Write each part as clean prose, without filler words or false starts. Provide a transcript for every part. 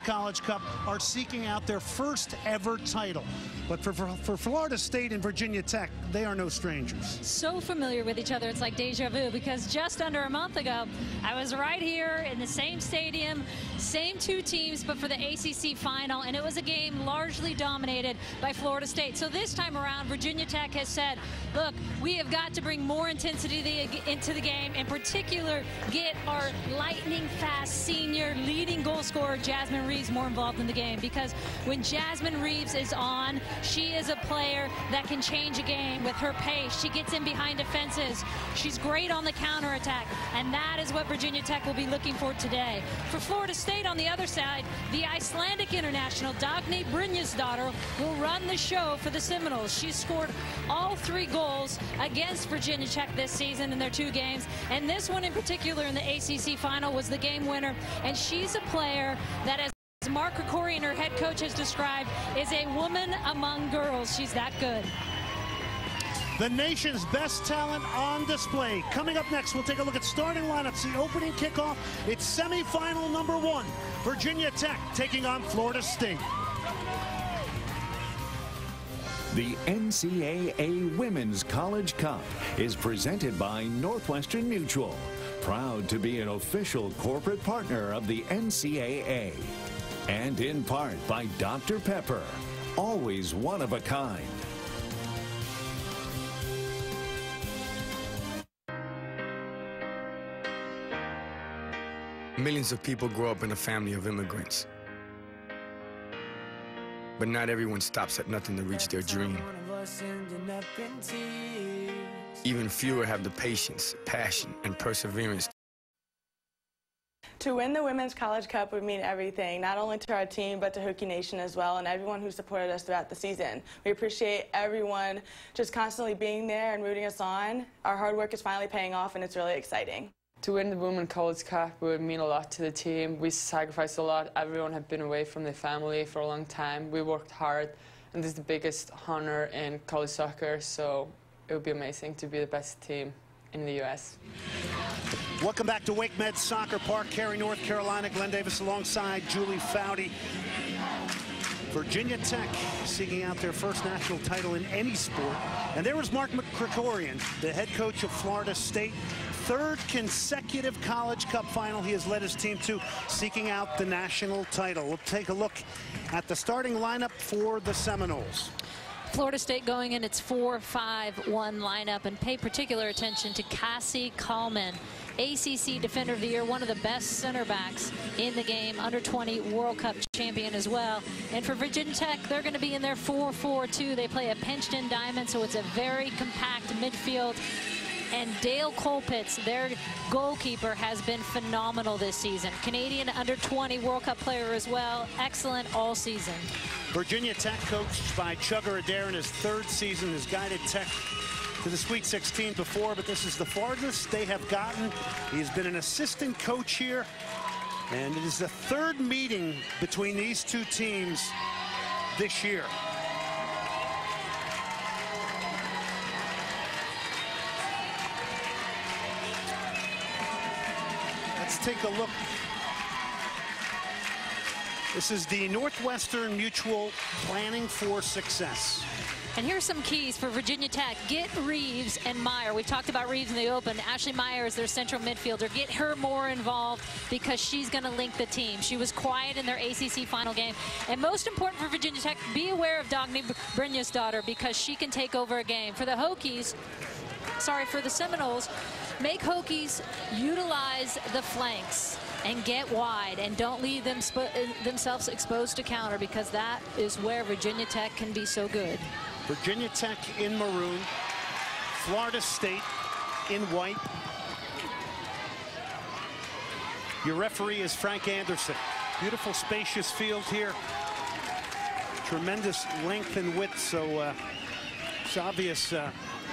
College Cup are seeking out their first ever title. But for Florida State and Virginia Tech, they are no strangers. So familiar with each other, it's like deja vu, because just under a month ago, I was right here in the same stadium, same two teams, but for the ACC final, and it was a game largely dominated by Florida State. So this time around, Virginia Tech has said, look, we have got to bring more intensity into the game, in particular, get our lightning-fast senior leading goal scorer, Jasmine Reeves, more involved in the game, because when Jasmine Reeves is on, she is a player that can change a game with her pace. She gets in behind defenses. She's great on the counterattack, and that is what Virginia Tech will be looking for today. For Florida State on the other side, the Icelandic international, Dagny Brynjarsdóttir, will run the show for the Seminoles. She's scored all 3 goals against Virginia Tech this season in their 2 games, and this one in particular in the ACC final was the game winner, and she's a player that, as Mark Krikorian, her head coach, has described, is a woman among girls. She's that good. The nation's best talent on display. Coming up next, we'll take a look at starting lineups. The opening kickoff, it's semifinal number 1. Virginia Tech taking on Florida State. The NCAA Women's College Cup is presented by Northwestern Mutual, proud to be an official corporate partner of the NCAA. And in part by Dr. Pepper, always one of a kind. Millions of people grow up in a family of immigrants. But not everyone stops at nothing to reach their dream. Even fewer have the patience, passion, and perseverance. To win the Women's College Cup would mean everything, not only to our team, but to Hokie Nation as well, and everyone who supported us throughout the season. We appreciate everyone just constantly being there and rooting us on. Our hard work is finally paying off, and it's really exciting. To win the Women's College Cup would mean a lot to the team. We sacrificed a lot. Everyone had been away from their family for a long time. We worked hard, and this is the biggest honor in college soccer, so it would be amazing to be the best team in the U.S. Welcome back to Wake Med Soccer Park, Cary, North Carolina. Glenn Davis alongside Julie Foudy. Virginia Tech seeking out their first national title in any sport. And there was Mark Krikorian, the head coach of Florida State. 3rd consecutive College Cup final he has led his team to, seeking out the national title. We'll take a look at the starting lineup for the Seminoles. Florida State going in its 4-5-1 lineup, and pay particular attention to Cassie Kallman, ACC Defender of the Year, one of the best center backs in the game, under-20 World Cup champion as well. And for Virginia Tech, they're going to be in their 4-4-2. They play a pinched-in diamond, so it's a very compact midfield. And Dale Colpitts, their goalkeeper, has been phenomenal this season. Canadian under-20 World Cup player as well. Excellent all season. Virginia Tech, coached by Chugger Adair in his 3rd season, has guided Tech to the Sweet 16 before, but this is the farthest they have gotten. He's been an assistant coach here, and it is the 3rd meeting between these 2 teams this year. Let's take a look. This is the Northwestern Mutual Planning for Success. And here's some keys for Virginia Tech. Get Reeves and Meyer. We've talked about Reeves in the open. Ashley Meyer is their central midfielder. Get her more involved because she's going to link the team. She was quiet in their ACC final game. And most important for Virginia Tech, be aware of Dagny Brynjarsdóttir because she can take over a game. For the Hokies, for the Seminoles, make Hokies utilize the flanks and get wide and don't leave themselves exposed to counter, because that is where Virginia Tech can be so good. Virginia Tech in maroon, Florida State in white. Your referee is Frank Anderson. Beautiful spacious field here. Tremendous length and width, so it's obvious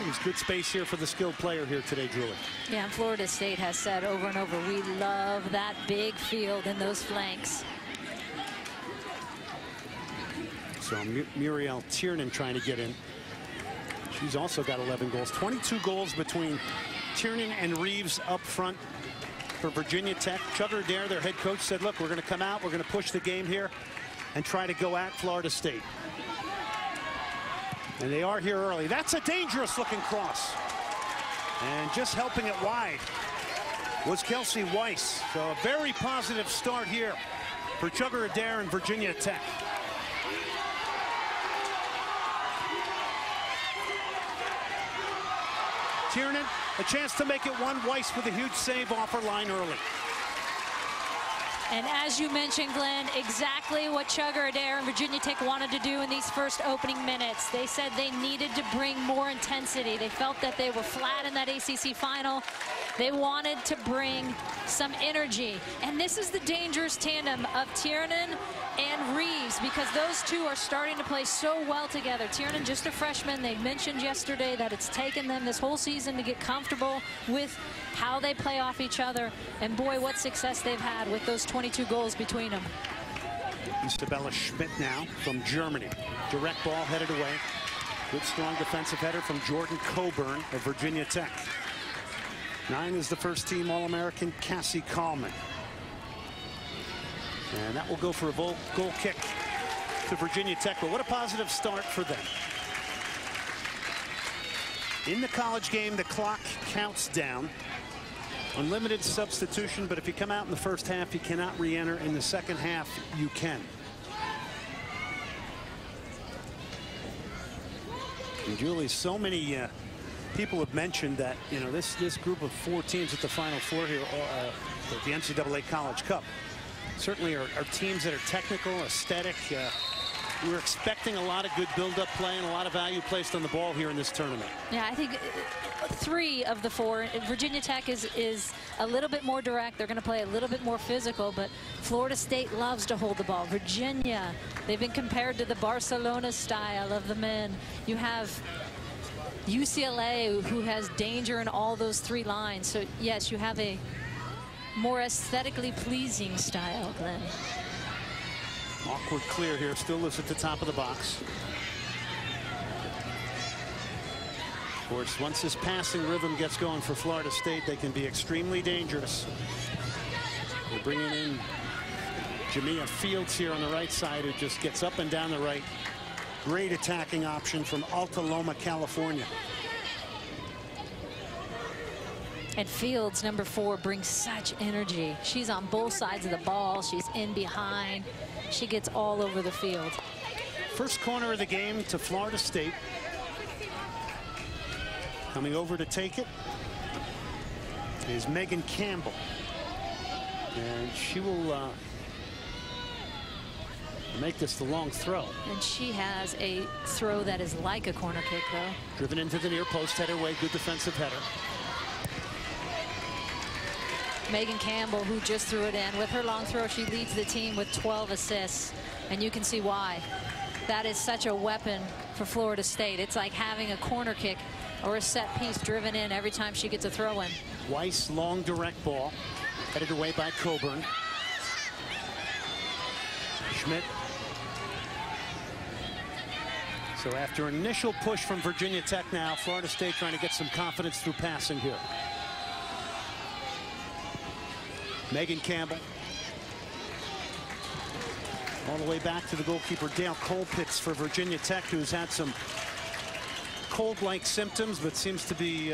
there's good space here for the skilled player here today, Julie. Yeah, and Florida State has said over and over, we love that big field and those flanks. So Muriel Tiernan trying to get in. She's also got 11 goals. 22 goals between Tiernan and Reeves up front. for Virginia Tech. Chugger Adair, their head coach, said, look, we're going to come out, we're going to push the game here and try to go at Florida State. And they are here early. That's a dangerous looking cross. And just helping it wide was Kelsey Weiss. So a very positive start here for Chugger Adair and Virginia Tech. Tiernan, a chance to make it one. Weiss with a huge save off her line early. And as you mentioned, Glenn, exactly what Chugger Adair and Virginia Tech wanted to do in these first opening minutes. They said they needed to bring more intensity. They felt that they were flat in that ACC final. They wanted to bring some energy. And this is the dangerous tandem of Tiernan and Reeves, because those two are starting to play so well together. Tiernan, just a freshman. They mentioned yesterday that it's taken them this whole season to get comfortable with how they play off each other. And boy, what success they've had with those 22 goals between them. Isabella Schmidt now from Germany. Direct ball headed away. Good strong defensive header from Jordan Coburn of Virginia Tech. 9 is the first team All-American Cassie Kallman. And that will go for a goal kick to Virginia Tech. But what a positive start for them. In the college game, the clock counts down. Unlimited substitution, but if you come out in the first half, you cannot re-enter. In the second half, you can. And Julie, so many people have mentioned that, you know, this group of 4 teams at the Final Four here, at the NCAA College Cup, certainly are teams that are technical, aesthetic. We're expecting a lot of good build-up play and a lot of value placed on the ball here in this tournament. Yeah, I think 3 of the 4. Virginia Tech is a little bit more direct. They're going to play a little bit more physical, but Florida State loves to hold the ball. Virginia, they've been compared to the Barcelona style of the men. You have UCLA, who has danger in all those 3 lines. So, yes, you have a more aesthetically pleasing style, Glenn. Awkward clear here, still is at the top of the box. Of course, once this passing rhythm gets going for Florida State, they can be extremely dangerous. They're bringing in Jamia Fields here on the right side, who just gets up and down the right. Great attacking option from Alta Loma, California. And Fields, number 4, brings such energy. She's on both sides of the ball. She's in behind. She gets all over the field. First corner of the game to Florida State. Coming over to take it is Megan Campbell. And she will make this the long throw. And she has a throw that is like a corner kick, though. Driven into the near post, header away, good defensive header. Megan Campbell, who just threw it in. With her long throw, she leads the team with 12 assists. And you can see why. That is such a weapon for Florida State. It's like having a corner kick or a set piece driven in every time she gets a throw in. Weiss, long direct ball, headed away by Coburn. Schmidt. So after an initial push from Virginia Tech now, Florida State trying to get some confidence through passing here. Megan Campbell. All the way back to the goalkeeper, Dale Colpitts, for Virginia Tech, who's had some cold-like symptoms, but seems to be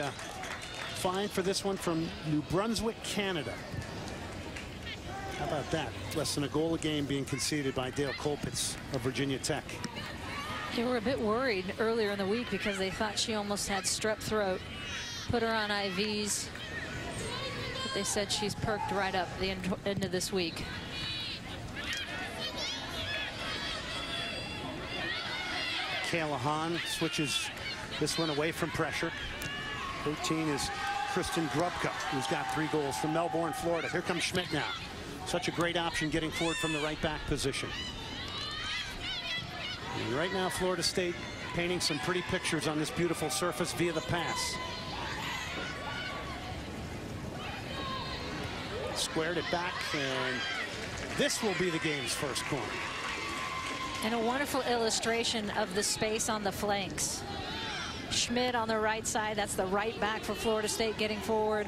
fine for this one, from New Brunswick, Canada. How about that? Less than a goal a game being conceded by Dale Colpitts of Virginia Tech. They were a bit worried earlier in the week because they thought she almost had strep throat. Put her on IVs. But they said she's perked right up the end of this week. Kayla Hahn switches this one away from pressure. 13 is Kristen Grubka, who's got 3 goals from Melbourne, Florida. Here comes Schmidt now. Such a great option getting forward from the right back position. And right now, Florida State painting some pretty pictures on this beautiful surface via the pass. Squared it back, and this will be the game's first corner. And a wonderful illustration of the space on the flanks. Schmidt on the right side, that's the right back for Florida State getting forward.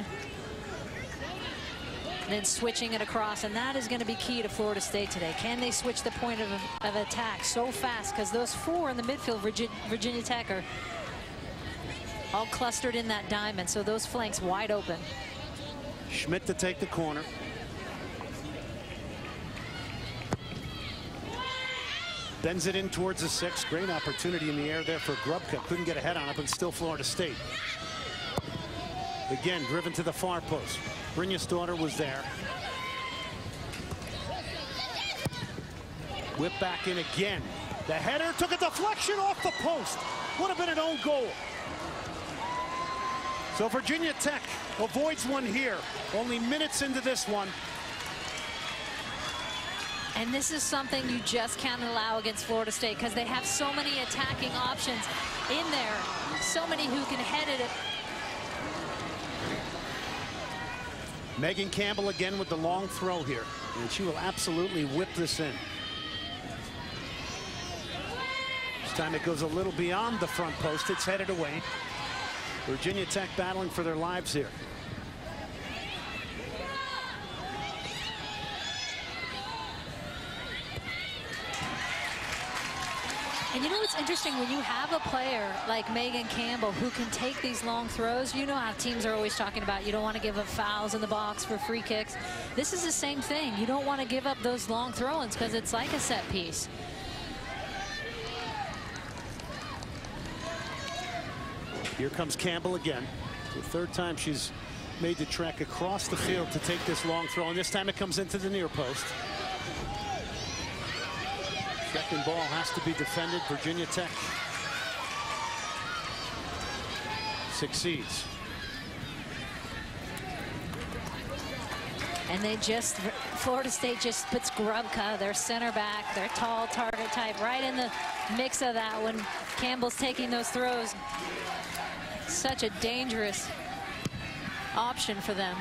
and then switching it across, and that is going to be key to Florida State today. Can they switch the point of attack so fast? Because those four in the midfield, Virginia Tech, are all clustered in that diamond, so those flanks wide open. Schmidt to take the corner. Bends it in towards the 6. Great opportunity in the air there for Grubka. Couldn't get ahead on it, but still Florida State. Again, driven to the far post. Brynja's daughter was there. Whip back in again. The header took a deflection off the post. Would have been an own goal. So Virginia Tech avoids one here. Only minutes into this one. And this is something you just can't allow against Florida State, because they have so many attacking options in there. So many who can head it. Megan Campbell again with the long throw here. And she will absolutely whip this in. This time it goes a little beyond the front post. It's headed away. Virginia Tech battling for their lives here. And you know what's interesting, when you have a player like Megan Campbell who can take these long throws, you know how teams are always talking about you don't want to give up fouls in the box for free kicks. This is the same thing. You don't want to give up those long throw-ins because it's like a set piece. Here comes Campbell again. The third time she's made the trek across the field to take this long throw, and this time it comes into the near post. Second ball has to be defended. Virginia Tech succeeds. And they just, Florida State just puts Grubka, their center back, their tall target type, right in the mix of that when Campbell's taking those throws. Such a dangerous option for them.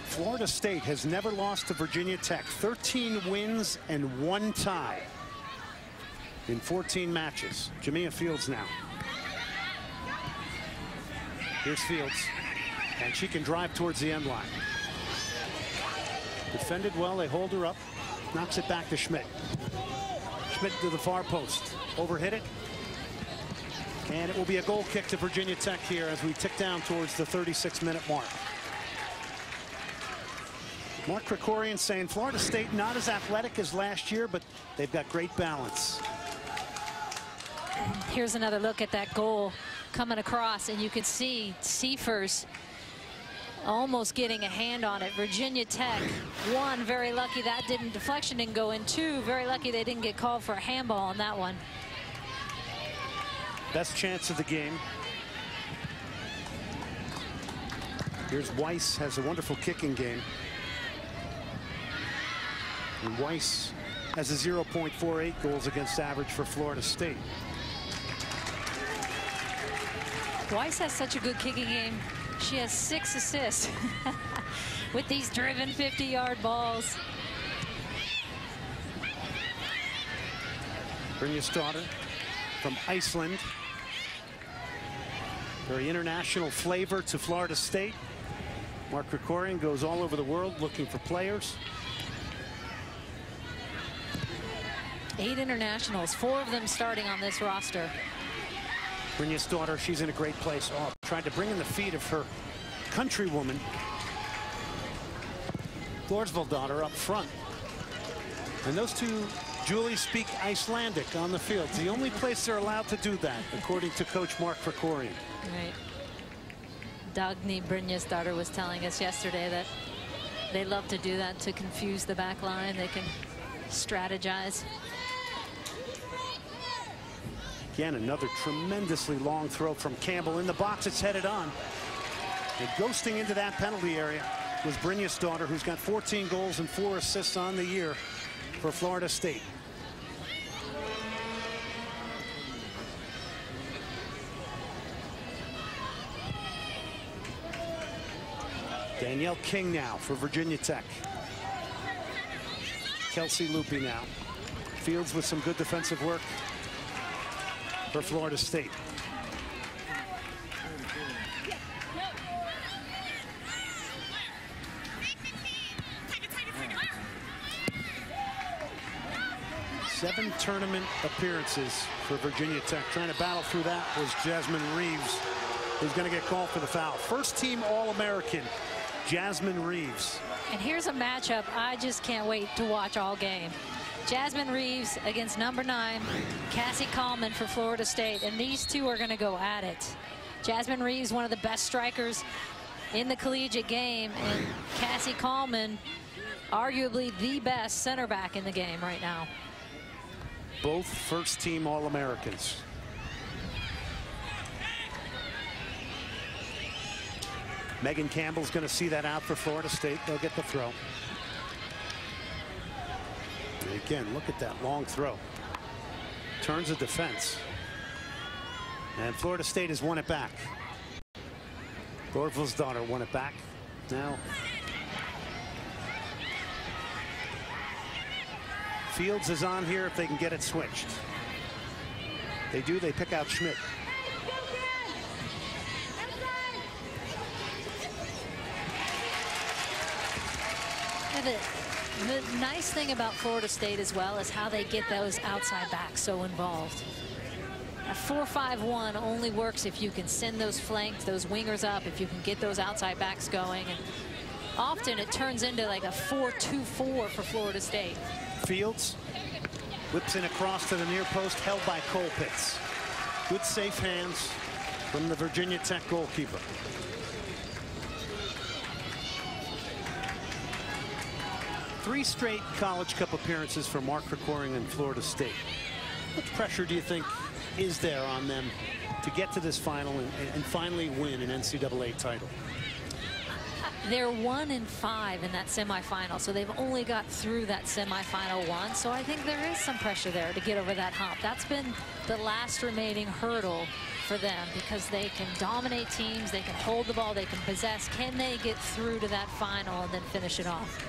Florida State has never lost to Virginia Tech. 13 wins and 1 tie in 14 matches. Jamia Fields now. Here's Fields, and she can drive towards the end line. Defended well, they hold her up. Knocks it back to Schmidt. Schmidt to the far post. Overhit it. And it will be a goal kick to Virginia Tech here as we tick down towards the 36-minute mark. Mark Krikorian saying Florida State not as athletic as last year, but they've got great balance. Here's another look at that goal coming across, and you can see Seifers almost getting a hand on it. Virginia Tech, 1, very lucky that deflection didn't go in. 2, very lucky they didn't get called for a handball on that one. Best chance of the game. Here's Weiss, has a wonderful kicking game. And Weiss has a 0.48 goals against average for Florida State. Weiss has such a good kicking game. She has 6 assists with these driven 50-yard balls. Brynja's daughter from Iceland. Very international flavor to Florida State. Mark Krikorian goes all over the world looking for players. 8 internationals, 4 of them starting on this roster. Brynja's daughter, she's in a great place. Oh, tried to bring in the feet of her countrywoman. Floresville daughter up front. And those two, Julie, speak Icelandic on the field. It's the only place they're allowed to do that, according to Coach Mark Krikorian. Right. Dagny, Brynja's daughter, was telling us yesterday that they love to do that to confuse the back line. They can strategize. Again, another tremendously long throw from Campbell in the box. It's headed on. And ghosting into that penalty area was Brynja's daughter, who's got 14 goals and 4 assists on the year for Florida State. Danielle King now for Virginia Tech. Kelsey Loopy now. Fields with some good defensive work for Florida State. Seven tournament appearances for Virginia Tech. Trying to battle through that was Jasmine Reeves, who's going to get called for the foul. First team All-American, Jasmine Reeves. And here's a matchup I just can't wait to watch all game. Jasmine Reeves against number 9, Cassie Coleman for Florida State. And these two are going to go at it. Jasmine Reeves, one of the best strikers in the collegiate game. And Cassie Coleman, arguably the best center back in the game right now. Both first team All-Americans. Megan Campbell's going to see that out for Florida State. They'll get the throw. And again, look at that long throw. Turns of defense. And Florida State has won it back. Dorval's daughter won it back. Now Fields is on here if they can get it switched. They do, they pick out Schmidt. The nice thing about Florida State as well is how they get those outside backs so involved. A 4-5-1 only works if you can send those flanks, those wingers up, if you can get those outside backs going. And often it turns into like a 4-2-4 for Florida State. Fields whips in across to the near post, held by Colpitts. Good safe hands from the Virginia Tech goalkeeper. Three straight College Cup appearances for Mark Krikorian in Florida State. What pressure do you think is there on them to get to this final and finally win an NCAA title? They're 1-5 in that semifinal, so they've only got through that semifinal once. So I think there is some pressure there to get over that hump. That's been the last remaining hurdle for them, because they can dominate teams, they can hold the ball, they can possess. Can they get through to that final and then finish it off?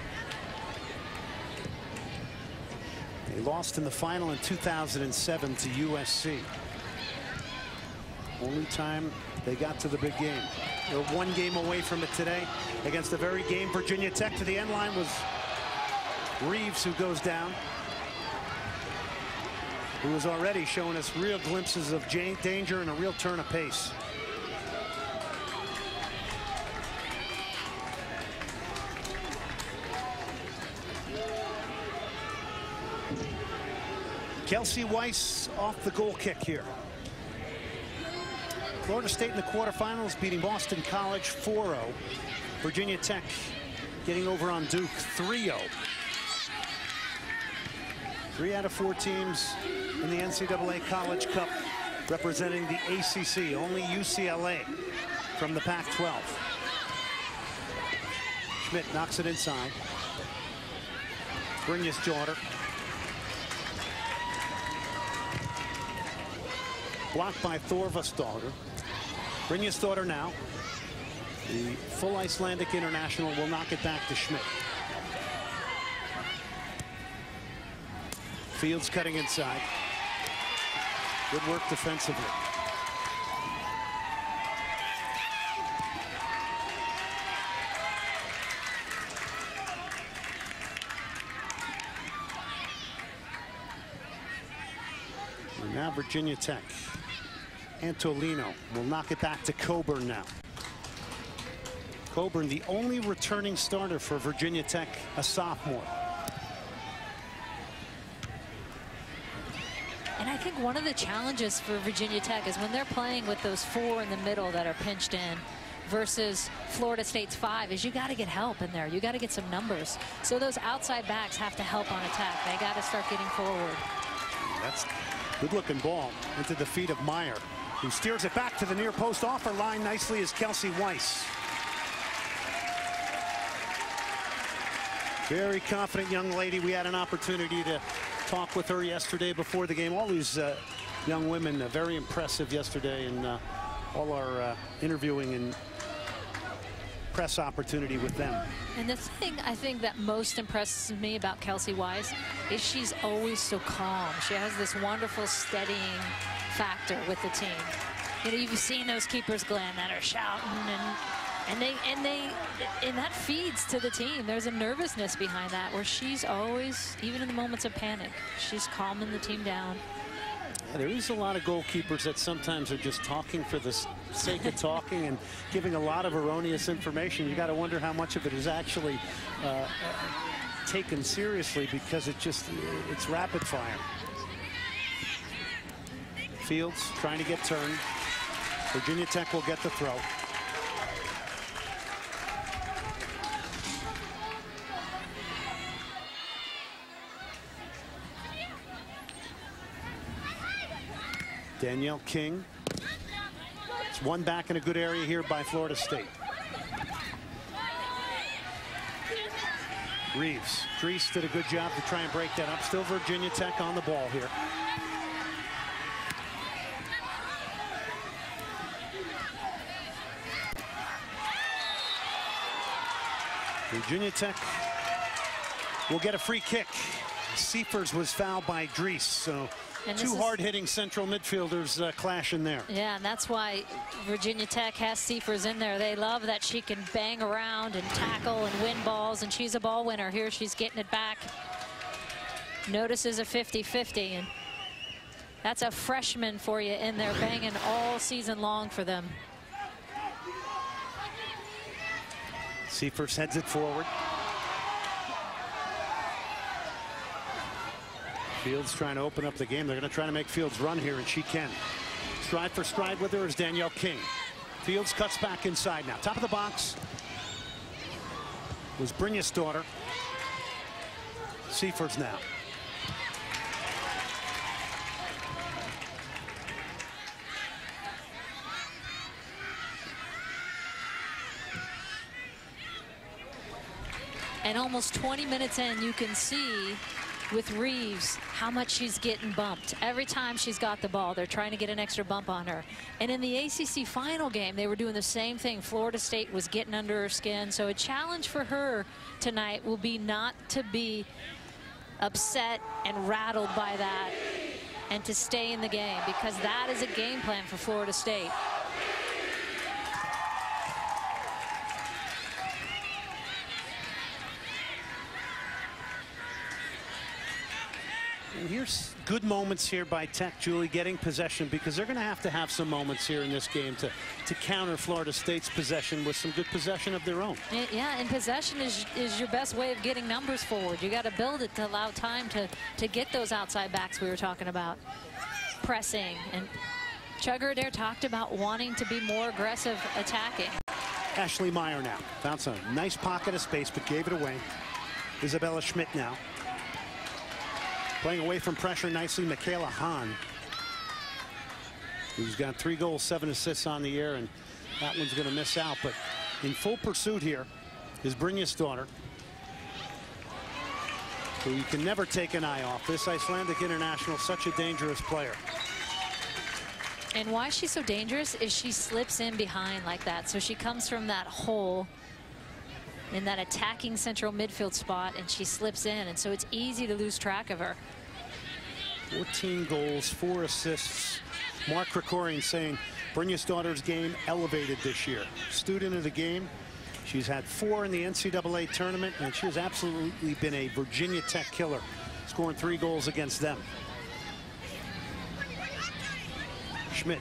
They lost in the final in 2007 to USC. Only time they got to the big game. They're one game away from it today against the very game Virginia Tech. To the end line was Reeves, who goes down, who was already showing us real glimpses of danger and a real turn of pace. Kelsey Weiss off the goal kick here. Florida State in the quarterfinals, beating Boston College 4-0. Virginia Tech getting over on Duke 3-0. 3 out of 4 teams in the NCAA College Cup representing the ACC. Only UCLA from the Pac-12. Schmidt knocks it inside. Brynja's daughter. Blocked by Thorva's daughter. Brynja's daughter now. The full Icelandic international will knock it back to Schmidt. Fields cutting inside. Good work defensively. And now Virginia Tech. Antolino will knock it back to Coburn now. Coburn, the only returning starter for Virginia Tech, a sophomore. And I think one of the challenges for Virginia Tech is when they're playing with those 4 in the middle that are pinched in versus Florida State's 5 is you got to get help in there. You got to get some numbers. So those outside backs have to help on attack. They got to start getting forward. That's good looking ball into the feet of Meyer, who steers it back to the near post. Off her line nicely is Kelsey Weiss. Very confident young lady. We had an opportunity to talk with her yesterday before the game. All these young women very impressive yesterday, and all our interviewing and press opportunity with them. And the thing I think that most impresses me about Kelsey Weiss is she's always so calm. She has this wonderful steadying factor with the team. You know, you've seen those keepers, Glenn, that are shouting and that feeds to the team. There's a nervousness behind that where she's always, even in the moments of panic, she's calming the team down. Yeah, there is a lot of goalkeepers that sometimes are just talking for the sake of talking and giving a lot of erroneous information. You got to wonder how much of it is actually taken seriously, because it's rapid fire. Fields trying to get turned. Virginia Tech will get the throw. Danielle King. It's one back in a good area here by Florida State. Reeves. Drees did a good job to try and break that up. Still Virginia Tech on the ball here. Virginia Tech will get a free kick. Seifers was fouled by Drees, so two hard-hitting central midfielders clashing there. Yeah, and that's why Virginia Tech has Seifers in there. They love that she can bang around and tackle and win balls, and she's a ball winner. Here she's getting it back. Notices a 50-50, and that's a freshman for you in there banging all season long for them. Seifers heads it forward. Fields trying to open up the game. They're going to try to make Fields run here, and she can. Stride for stride with her is Danielle King. Fields cuts back inside now. Top of the box was Brynja's daughter. Seifers now. And almost 20 minutes in, you can see with Reeves how much she's getting bumped. Every time she's got the ball, they're trying to get an extra bump on her. And in the ACC final game, they were doing the same thing. Florida State was getting under her skin. So a challenge for her tonight will be not to be upset and rattled by that and to stay in the game, because that is a game plan for Florida State. And here's good moments here by Tech, Julie, getting possession, because they're going to have some moments here in this game to counter Florida State's possession with some good possession of their own. Yeah, and possession is your best way of getting numbers forward. You got to build it to allow time to get those outside backs we were talking about. Pressing, and Chugger Adair talked about wanting to be more aggressive attacking. Ashley Meyer now found some nice pocket of space, but gave it away. Isabella Schmidt now. Playing away from pressure nicely, Michaela Hahn, who's got 3 goals, 7 assists on the year, and that one's going to miss out. But in full pursuit here is Brynja's daughter, who you can never take an eye off. This Icelandic international, such a dangerous player. And why she's so dangerous is she slips in behind like that. So she comes from that hole in that attacking central midfield spot, and she slips in, and so it's easy to lose track of her. 14 goals, 4 assists. Mark Krikorian saying Brynja's daughter's game elevated this year. Student of the game. She's had 4 in the NCAA tournament, and she has absolutely been a Virginia Tech killer, scoring 3 goals against them. Schmidt.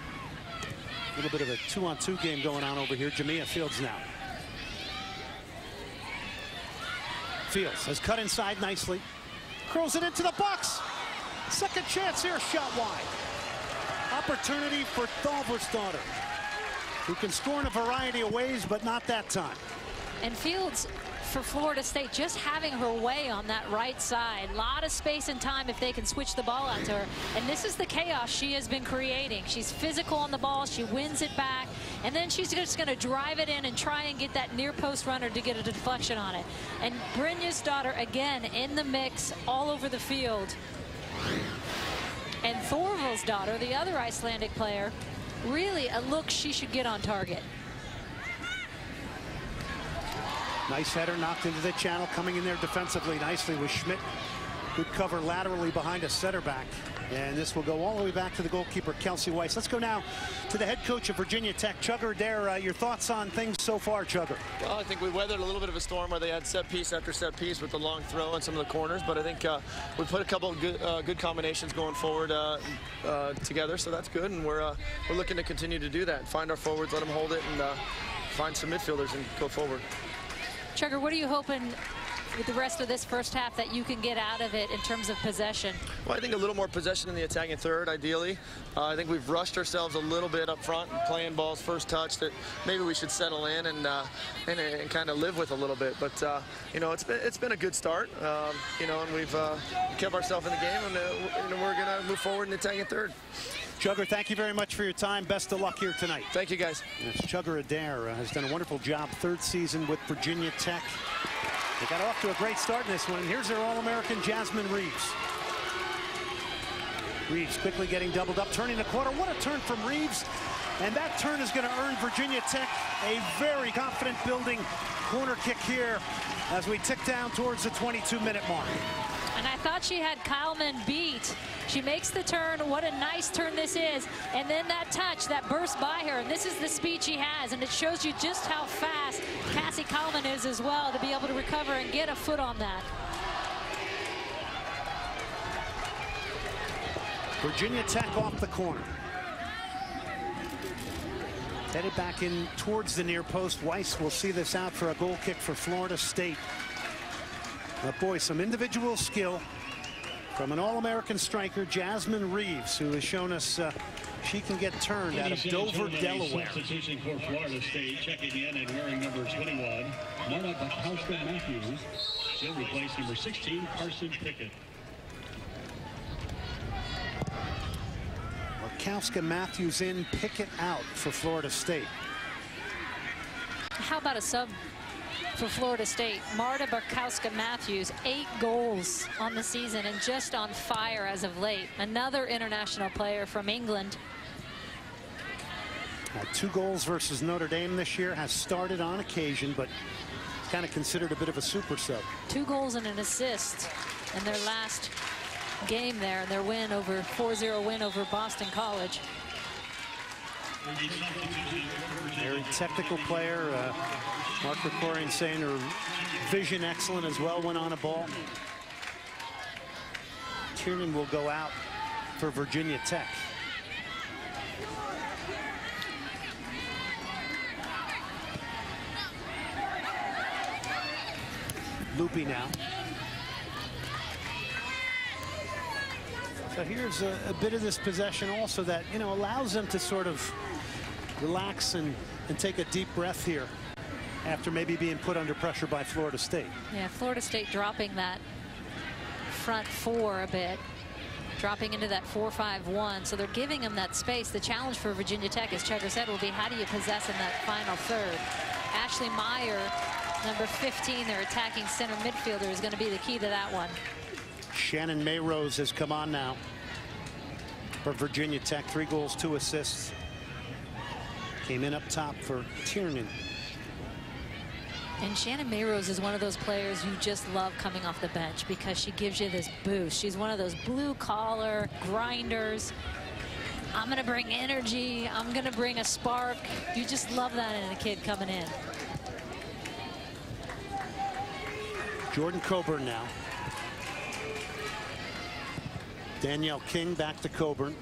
A little bit of a 2-on-2 game going on over here. Jamia Fields now. Fields has cut inside nicely. Curls it into the box. Second chance here, shot wide. Opportunity for Thalber's daughter, who can score in a variety of ways, but not that time. And Fields, for Florida State, just having her way on that right side. A lot of space and time if they can switch the ball out to her. And this is the chaos she has been creating. She's physical on the ball. She wins it back. And then she's just going to drive it in and try and get that near post runner to get a deflection on it. And Brynja's daughter, again, in the mix all over the field. And Thorvald's daughter, the other Icelandic player, really a look she should get on target. Nice header knocked into the channel, coming in there defensively nicely was Schmidt. Good cover laterally behind a center back. And this will go all the way back to the goalkeeper, Kelsey Weiss. Let's go now to the head coach of Virginia Tech, Chugger Adair. Your thoughts on things so far, Chugger? Well, I think we weathered a little bit of a storm where they had set piece after set piece with the long throw and some of the corners. But I think we put a couple of good combinations going forward together, so that's good. And we're looking to continue to do that. Find our forwards, let them hold it, and find some midfielders and go forward. Chugger, what are you hoping with the rest of this first half that you can get out of it in terms of possession? Well, I think a little more possession in the attacking third, ideally. I think we've rushed ourselves a little bit up front, playing balls first touch that maybe we should settle in and kind of live with a little bit. But you know, it's been a good start. You know, and we've kept ourselves in the game, and we're going to move forward in the attacking third. Chugger, thank you very much for your time. Best of luck here tonight. Thank you, guys. Yes, Chugger Adair has done a wonderful job. Third season with Virginia Tech. They got off to a great start in this one. Here's their All-American, Jasmine Reeves. Reeves quickly getting doubled up, turning the corner. What a turn from Reeves. And that turn is going to earn Virginia Tech a very confident building corner kick here as we tick down towards the 22-minute mark. And I thought she had Kyleman beat. She makes the turn. What a nice turn this is. And then that touch, that burst by her. And this is the speed she has. And it shows you just how fast Cassie Kyleman is as well to be able to recover and get a foot on that. Virginia Tech off the corner. Headed back in towards the near post. Weiss will see this out for a goal kick for Florida State. But boy, some individual skill from an All-American striker, Jasmine Reeves, who has shown us she can get turned out of Dover, Delaware. Substitution for Florida State, checking in and wearing number 21, Marta Matthews. She'll replace number 16, Carson Pickett. Markowska Matthews in, Pickett out for Florida State. How about a sub for Florida State? Marta Barkowska Matthews, 8 goals on the season and just on fire as of late. Another international player from England. 2 goals versus Notre Dame this year, has started on occasion, but kind of considered a bit of a super sub. 2 goals and an assist in their last game there, and their win over 4-0 win over Boston College. Very technical player. Mark Krikorian saying her vision excellent as well when on a ball. Tiernan will go out for Virginia Tech. Loopy now. So here's a bit of this possession also that, you know, allows them to sort of relax and take a deep breath here after maybe being put under pressure by Florida State. Yeah, Florida State dropping that front 4 a bit, dropping into that 4-5-1. So they're giving them that space. The challenge for Virginia Tech, as Chugger said, will be how do you possess in that final third. Ashley Meyer, number 15, their attacking center midfielder, is going to be the key to that one. Shannon Mayrose has come on now for Virginia Tech. 3 goals, 2 assists. Came in up top for Tiernan. And Shannon Mayrose is one of those players you just love coming off the bench because she gives you this boost. She's one of those blue-collar grinders. I'm going to bring energy. I'm going to bring a spark. You just love that in a kid coming in. Jordan Coburn now. Danielle King back to Coburn.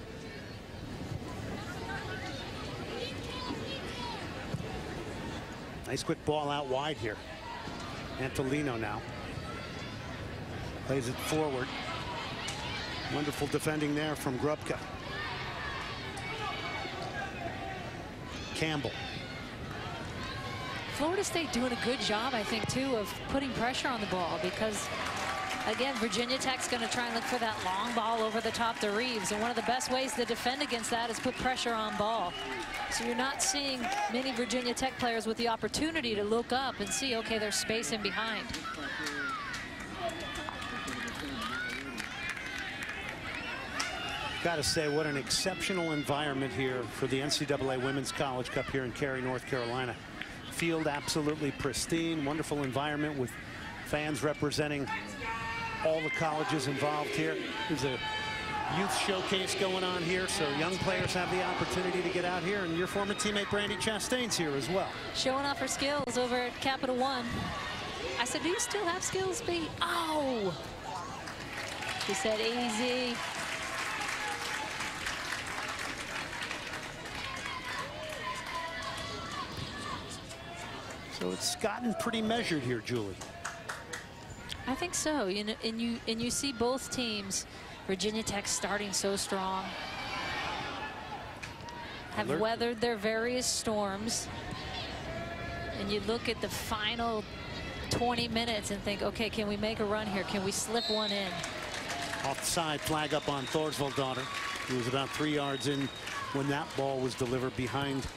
Nice quick ball out wide here. Antolino now. Plays it forward. Wonderful defending there from Grubka. Campbell. Florida State doing a good job, I think, too, of putting pressure on the ball because, again, Virginia Tech's going to try and look for that long ball over the top to Reeves. And one of the best ways to defend against that is put pressure on ball. So you're not seeing many Virginia Tech players with the opportunity to look up and see, okay, there's space in behind. Got to say, what an exceptional environment here for the NCAA Women's College Cup here in Cary, North Carolina. field absolutely pristine. Wonderful environment with fans representing all the colleges involved here. There's a youth showcase going on here, so young players have the opportunity to get out here, and your former teammate Brandy Chastain's here as well. Showing off her skills over at Capital One. I said, do you still have skills, B? Oh! She said, easy. So it's gotten pretty measured here, Julie. I think so. You know, and you see both teams. Virginia Tech starting so strong, have weathered their various storms, and you look at the final 20 minutes and think, okay, can we make a run here? Can we slip one in? Offside flag up on Thorsvaldottir, who was about 3 yards in when that ball was delivered behind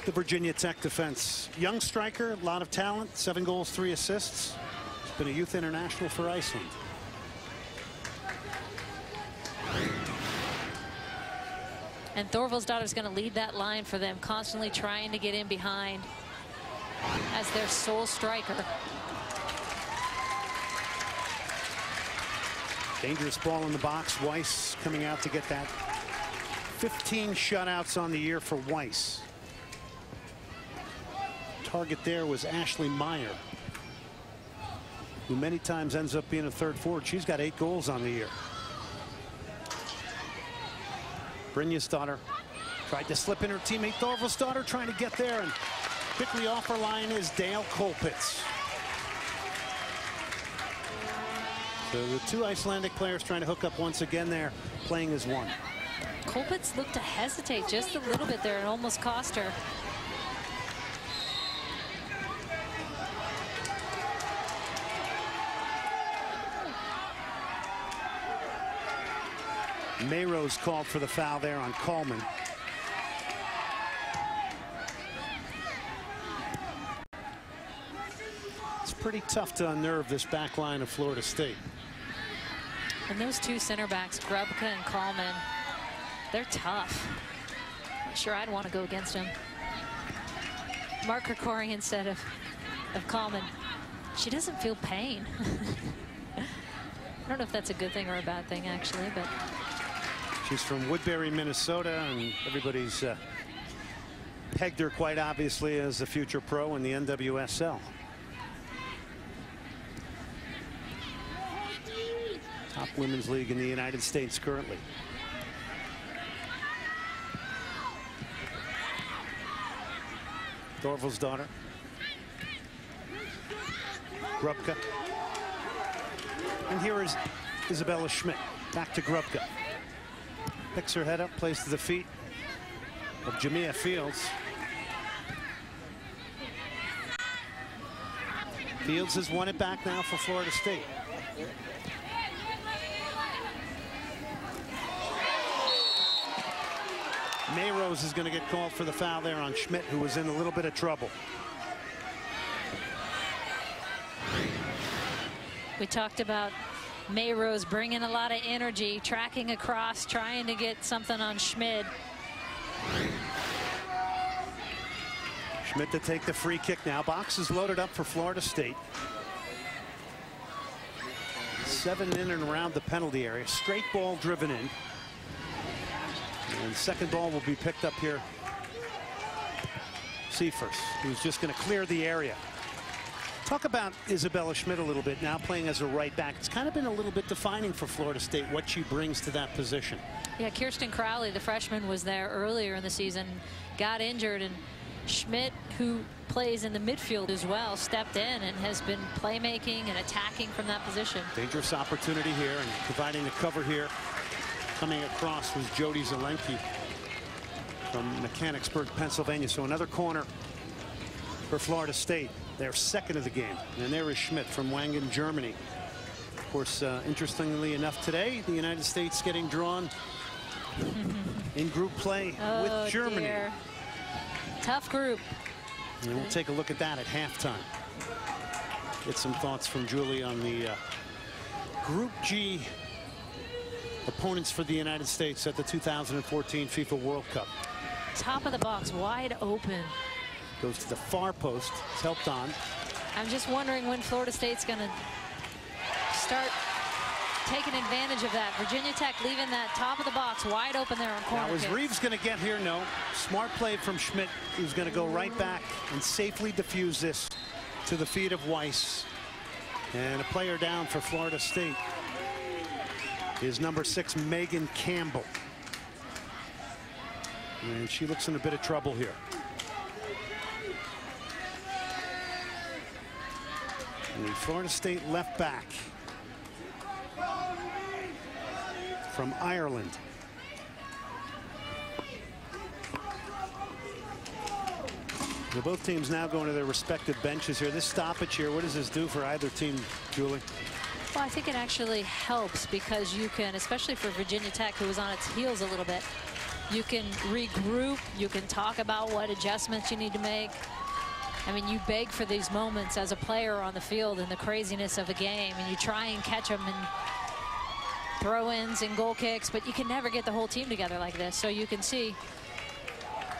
the Virginia Tech defense. Young striker, a lot of talent, 7 goals, 3 assists. He's been a youth international for Iceland. And Thorvaldsdottir's going to lead that line for them, constantly trying to get in behind as their sole striker. Dangerous ball in the box. Weiss coming out to get that. 15 shutouts on the year for Weiss. Target there was Ashley Meyer, who many times ends up being a third forward. She's got 8 goals on the year. Brynjasdottir tried to slip in her teammate Thorvaldsdottir, trying to get there, and quickly off her line is Dale Kolpitz. So the 2 Icelandic players trying to hook up once again there, playing as one. Kolpitz looked to hesitate just a little bit there and almost cost her. Mayrose called for the foul there on Coleman. It's pretty tough to unnerve this back line of Florida State. And those 2 center backs, Grubka and Coleman, they're tough. Not sure I'd want to go against them. Mark Krikorian instead of Coleman. She doesn't feel pain. I don't know if that's a good thing or a bad thing, actually, but she's from Woodbury, Minnesota, and everybody's pegged her quite obviously as a future pro in the NWSL. Top women's league in the United States currently. Thorvaldsdottir. Grubka. And here is Isabella Schmidt. Back to Grubka. Picks her head up, plays to the feet of Jamia Fields. Fields has won it back now for Florida State. Mayrose is going to get called for the foul there on Schmidt, who was in a little bit of trouble. we talked about Mayrose bringing a lot of energy, tracking across, trying to get something on Schmid. Schmidt to take the free kick now. Box is loaded up for Florida State. 7 in and around the penalty area. Straight ball driven in. And second ball will be picked up here. Seifers, who's just going to clear the area. Talk about Isabella Schmidt a little bit, now playing as a right back. It's kind of been a little bit defining for Florida State what she brings to that position. Yeah, Kirsten Crowley, the freshman, was there earlier in the season, got injured, and Schmidt, who plays in the midfield as well, stepped in and has been playmaking and attacking from that position. Dangerous opportunity here, and providing the cover here. Coming across was Jody Zelenke from Mechanicsburg, Pennsylvania. So another corner for Florida State. Their second of the game. And there is Schmidt from Wangen, Germany. Of course, interestingly enough today, the United States getting drawn in group play with Germany. Dear. Tough group. And we'll take a look at that at halftime. Get some thoughts from Julie on the Group G opponents for the United States at the 2014 FIFA World Cup. Top of the box, wide open. Goes to the far post. It's helped on. I'm just wondering when Florida State's going to start taking advantage of that. Virginia Tech leaving that top of the box wide open there on corner Now, is kicks. Reeves going to get here? No. Smart play from Schmidt, who's going to go right back and safely diffuse this to the feet of Weiss. And a player down for Florida State is number 6, Megan Campbell. And she looks in a bit of trouble here. And the Florida State left back from Ireland. So both teams now going to their respective benches here. This stoppage here, what does this do for either team, Julie? Well, I think it actually helps because you can, especially for Virginia Tech, who was on its heels a little bit, you can regroup, you can talk about what adjustments you need to make. I mean, you beg for these moments as a player on the field in the craziness of a game, and you try and catch them in throw-ins and goal kicks, but you can never get the whole team together like this. So you can see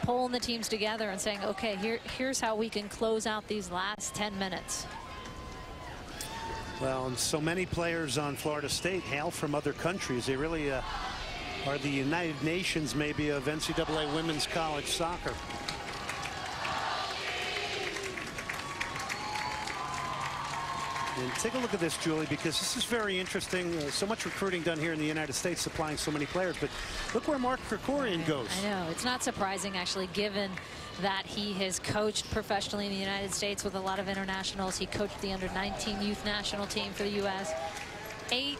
pulling the teams together and saying, okay, here's how we can close out these last 10 minutes. Well, and so many players on Florida State hail from other countries. They really are the United Nations, maybe, of NCAA women's college soccer. And take a look at this, Julie, because this is very interesting. So much recruiting done here in the United States, supplying so many players. But look where Mark Krikorian goes. I know. It's not surprising, actually, given that he has coached professionally in the United States with a lot of internationals. He coached the under-19 youth national team for the U.S. 8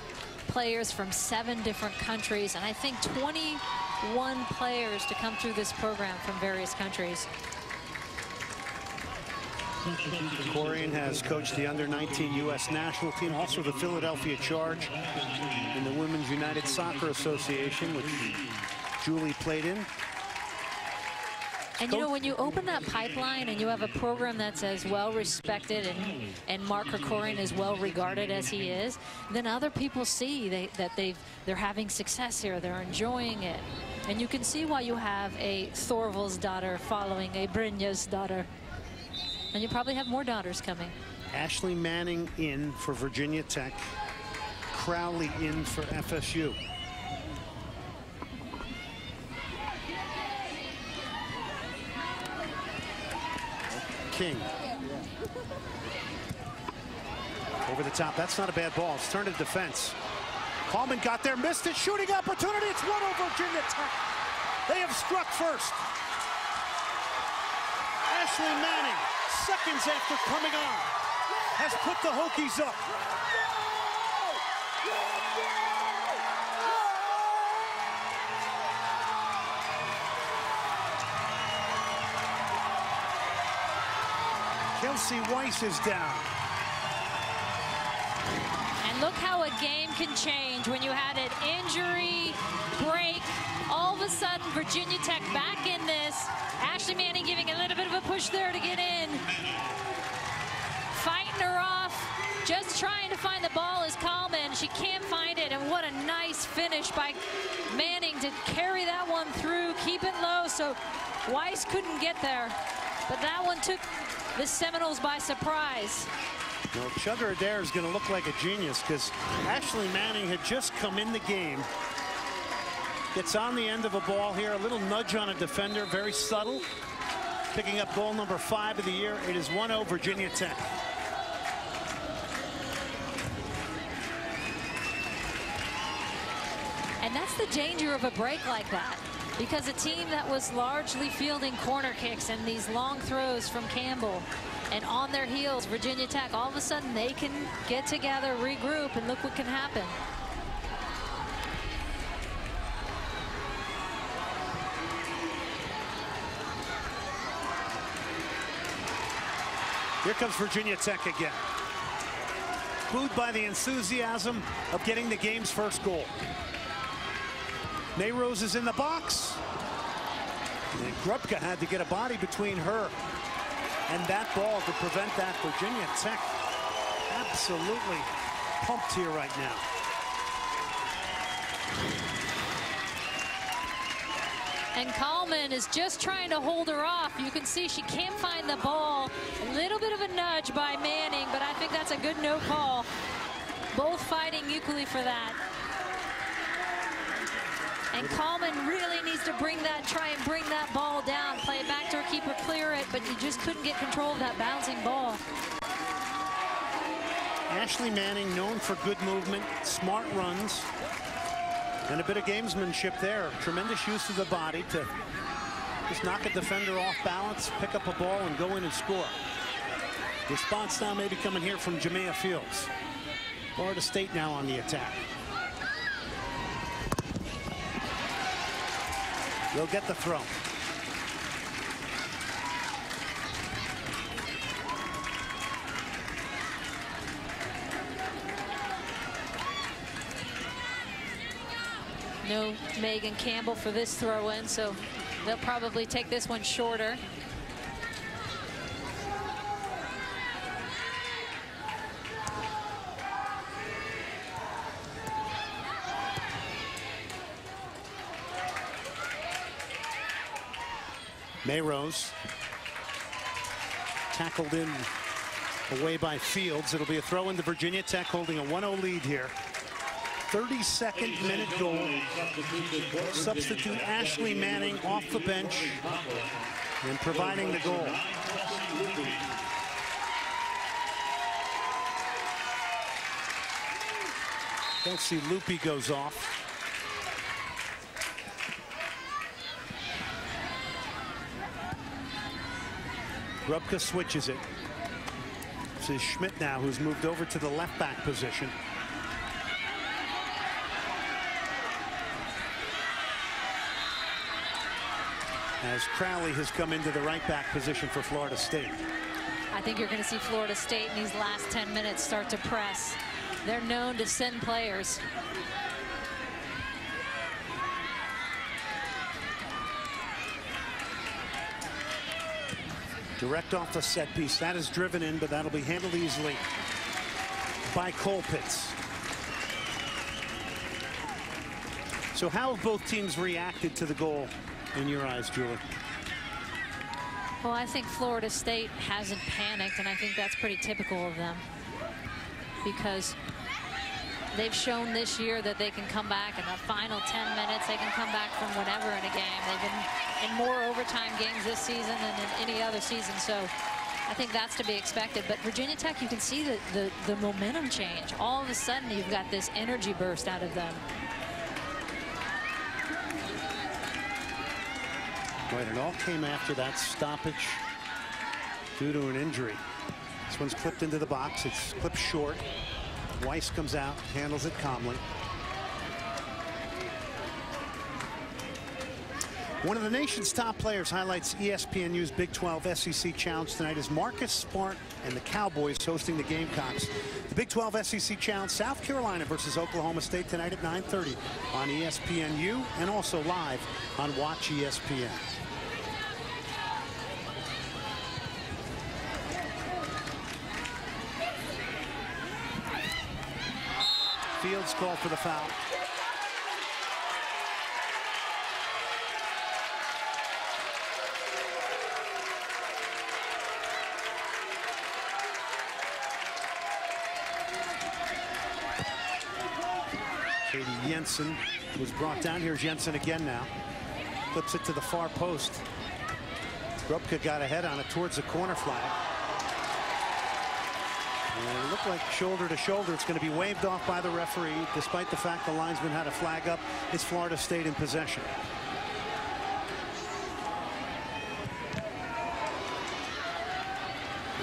players from 7 different countries, and I think 21 players to come through this program from various countries. Krikorian has coached the under-19 U.S. national team, also the Philadelphia Charge in the Women's United Soccer Association, which Julie played in. And you know, when you open that pipeline and you have a program that's as well respected and Mark Krikorian is well regarded as he is, then other people see that they're having success here, they're enjoying it. And you can see why you have a Thorvald's daughter following a Brynja's daughter. And you probably have more daughters coming. Ashley Manning in for Virginia Tech. Crowley in for FSU. King. Over the top. That's not a bad ball. It's turned to defense. Coleman got there, missed it. Shooting opportunity. It's 1-0 Virginia Tech. They have struck first. Ashley Manning, seconds after coming on, has put the Hokies up. Kelsey Weiss is down. And look how a game can change when you had an injury, break. All of a sudden, Virginia Tech back in this. Ashley Manning giving a little bit of a push there to get in. Fighting her off. Just trying to find the ball is Coleman. She can't find it. And what a nice finish by Manning to carry that one through, keep it low so Weiss couldn't get there. But that one took the Seminoles by surprise. Well, Chugger Adair is going to look like a genius because Ashley Manning had just come in the game. Gets on the end of a ball here, a little nudge on a defender, very subtle. Picking up goal number 5 of the year. It is 1-0 Virginia Tech. And that's the danger of a break like that. Because a team that was largely fielding corner kicks and these long throws from Campbell and on their heels, Virginia Tech, all of a sudden they can get together, regroup, and look what can happen. Here comes Virginia Tech again. Booed by the enthusiasm of getting the game's first goal. Mayrose is in the box. And Grubka had to get a body between her and that ball to prevent that. Virginia Tech absolutely pumped here right now. And Coleman is just trying to hold her off. You can see she can't find the ball. A little bit of a nudge by Manning, but I think that's a good no call. Both fighting equally for that. And Coleman really needs to try and bring that ball down, play it back to her keeper, clear it, but you just couldn't get control of that bouncing ball. Ashley Manning, known for good movement, smart runs, and a bit of gamesmanship there. Tremendous use of the body to just knock a defender off balance, pick up a ball, and go in and score. Response now maybe coming here from Jamea Fields. Florida State now on the attack. They'll get the throw. No Megan Campbell for this throw-in, so they'll probably take this one shorter. Mayrose tackled in away by Fields. It'll be a throw into Virginia Tech, holding a 1-0 lead here. 32nd minute goal. Substitute Ashley Manning off the bench and providing the goal. Don't see Loopy goes off. Grubka switches it. This is Schmidt now, who's moved over to the left back position. As Crowley has come into the right back position for Florida State. I think you're going to see Florida State in these last 10 minutes start to press. They're known to send players. Direct off the set piece. That is driven in, but that'll be handled easily by Colpitts. So how have both teams reacted to the goal in your eyes, Julie? Well, I think Florida State hasn't panicked, and I think that's pretty typical of them, because they've shown this year that they can come back in the final 10 minutes. They can come back from whatever in a game. They've been in more overtime games this season than in any other season, so I think that's to be expected. But Virginia Tech, you can see the momentum change. All of a sudden, you've got this energy burst out of them. Right, it all came after that stoppage due to an injury. This one's clipped into the box. It's clipped short. Weiss comes out, handles it calmly. One of the nation's top players highlights ESPNU's Big 12 SEC Challenge tonight is Marcus Smart and the Cowboys hosting the Gamecocks. The Big 12 SEC Challenge, South Carolina versus Oklahoma State tonight at 9:30 on ESPNU and also live on Watch ESPN. Fields called for the foul. Katie Jensen was brought down. Here's Jensen again now. Flips it to the far post. Grubka got ahead on it towards the corner flag. And it looked like shoulder to shoulder. It's going to be waved off by the referee, despite the fact the linesman had a flag up. It's Florida State in possession.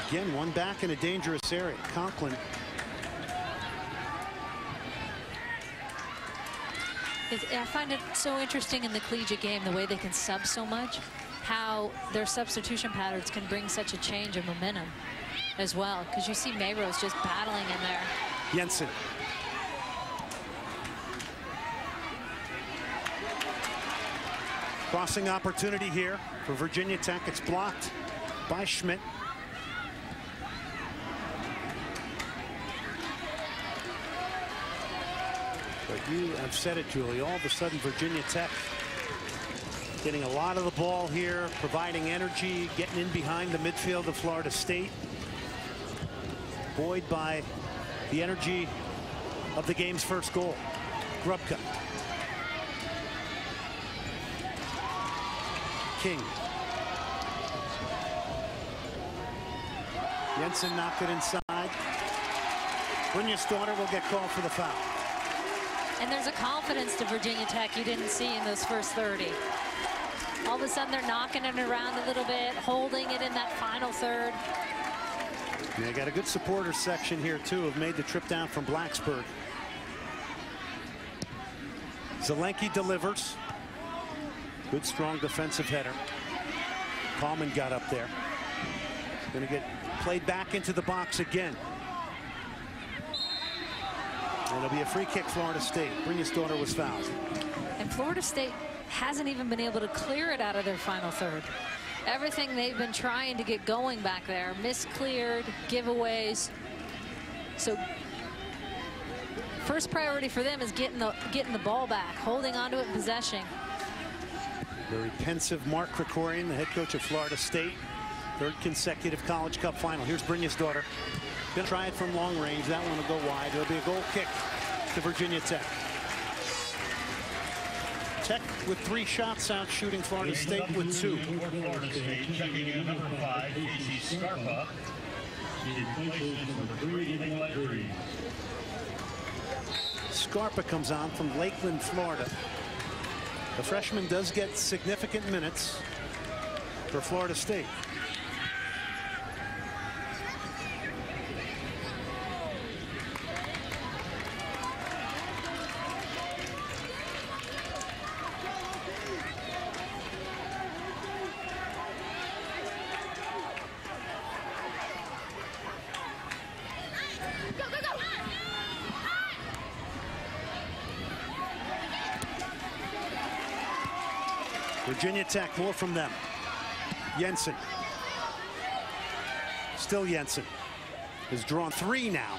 Again, one back in a dangerous area. Conklin. I find it so interesting in the collegiate game, the way they can sub so much, how their substitution patterns can bring such a change of momentum as well, because you see Mayrose just battling in there. Jensen. Crossing opportunity here for Virginia Tech. It's blocked by Schmidt. But you have said it, Julie. All of a sudden, Virginia Tech Getting a lot of the ball here, providing energy, getting in behind the midfield of Florida State. Buoyed by the energy of the game's first goal. Grubka. King. Jensen knocked it inside. Brynja's daughter will get called for the foul. And there's a confidence to Virginia Tech you didn't see in those first 30. All of a sudden they're knocking it around a little bit, holding it in that final third. They got a good supporter section here too, have made the trip down from Blacksburg. Zelenki delivers. Good strong defensive header. Coleman got up there. Going to get played back into the box again. And it'll be a free kick, Florida State. Brynja's daughter was fouled. And Florida State hasn't even been able to clear it out of their final third. Everything they've been trying to get going back there, miscleared, giveaways. So first priority for them is getting the ball back, holding onto it in possession. Very pensive Mark Krikorian, the head coach of Florida State. Third consecutive College Cup final. Here's Brynja's daughter. Gonna try it from long range. That one will go wide. It'll be a goal kick to Virginia Tech. Tech with 3 shots out, shooting Florida State with 2. Florida State checking in number 5, Casey Scarpa. She replaces number 3, Nicolette Green. Scarpa comes on from Lakeland, Florida. The freshman does get significant minutes for Florida State. Virginia Tech, more from them. Jensen. Still Jensen. Has drawn 3 now.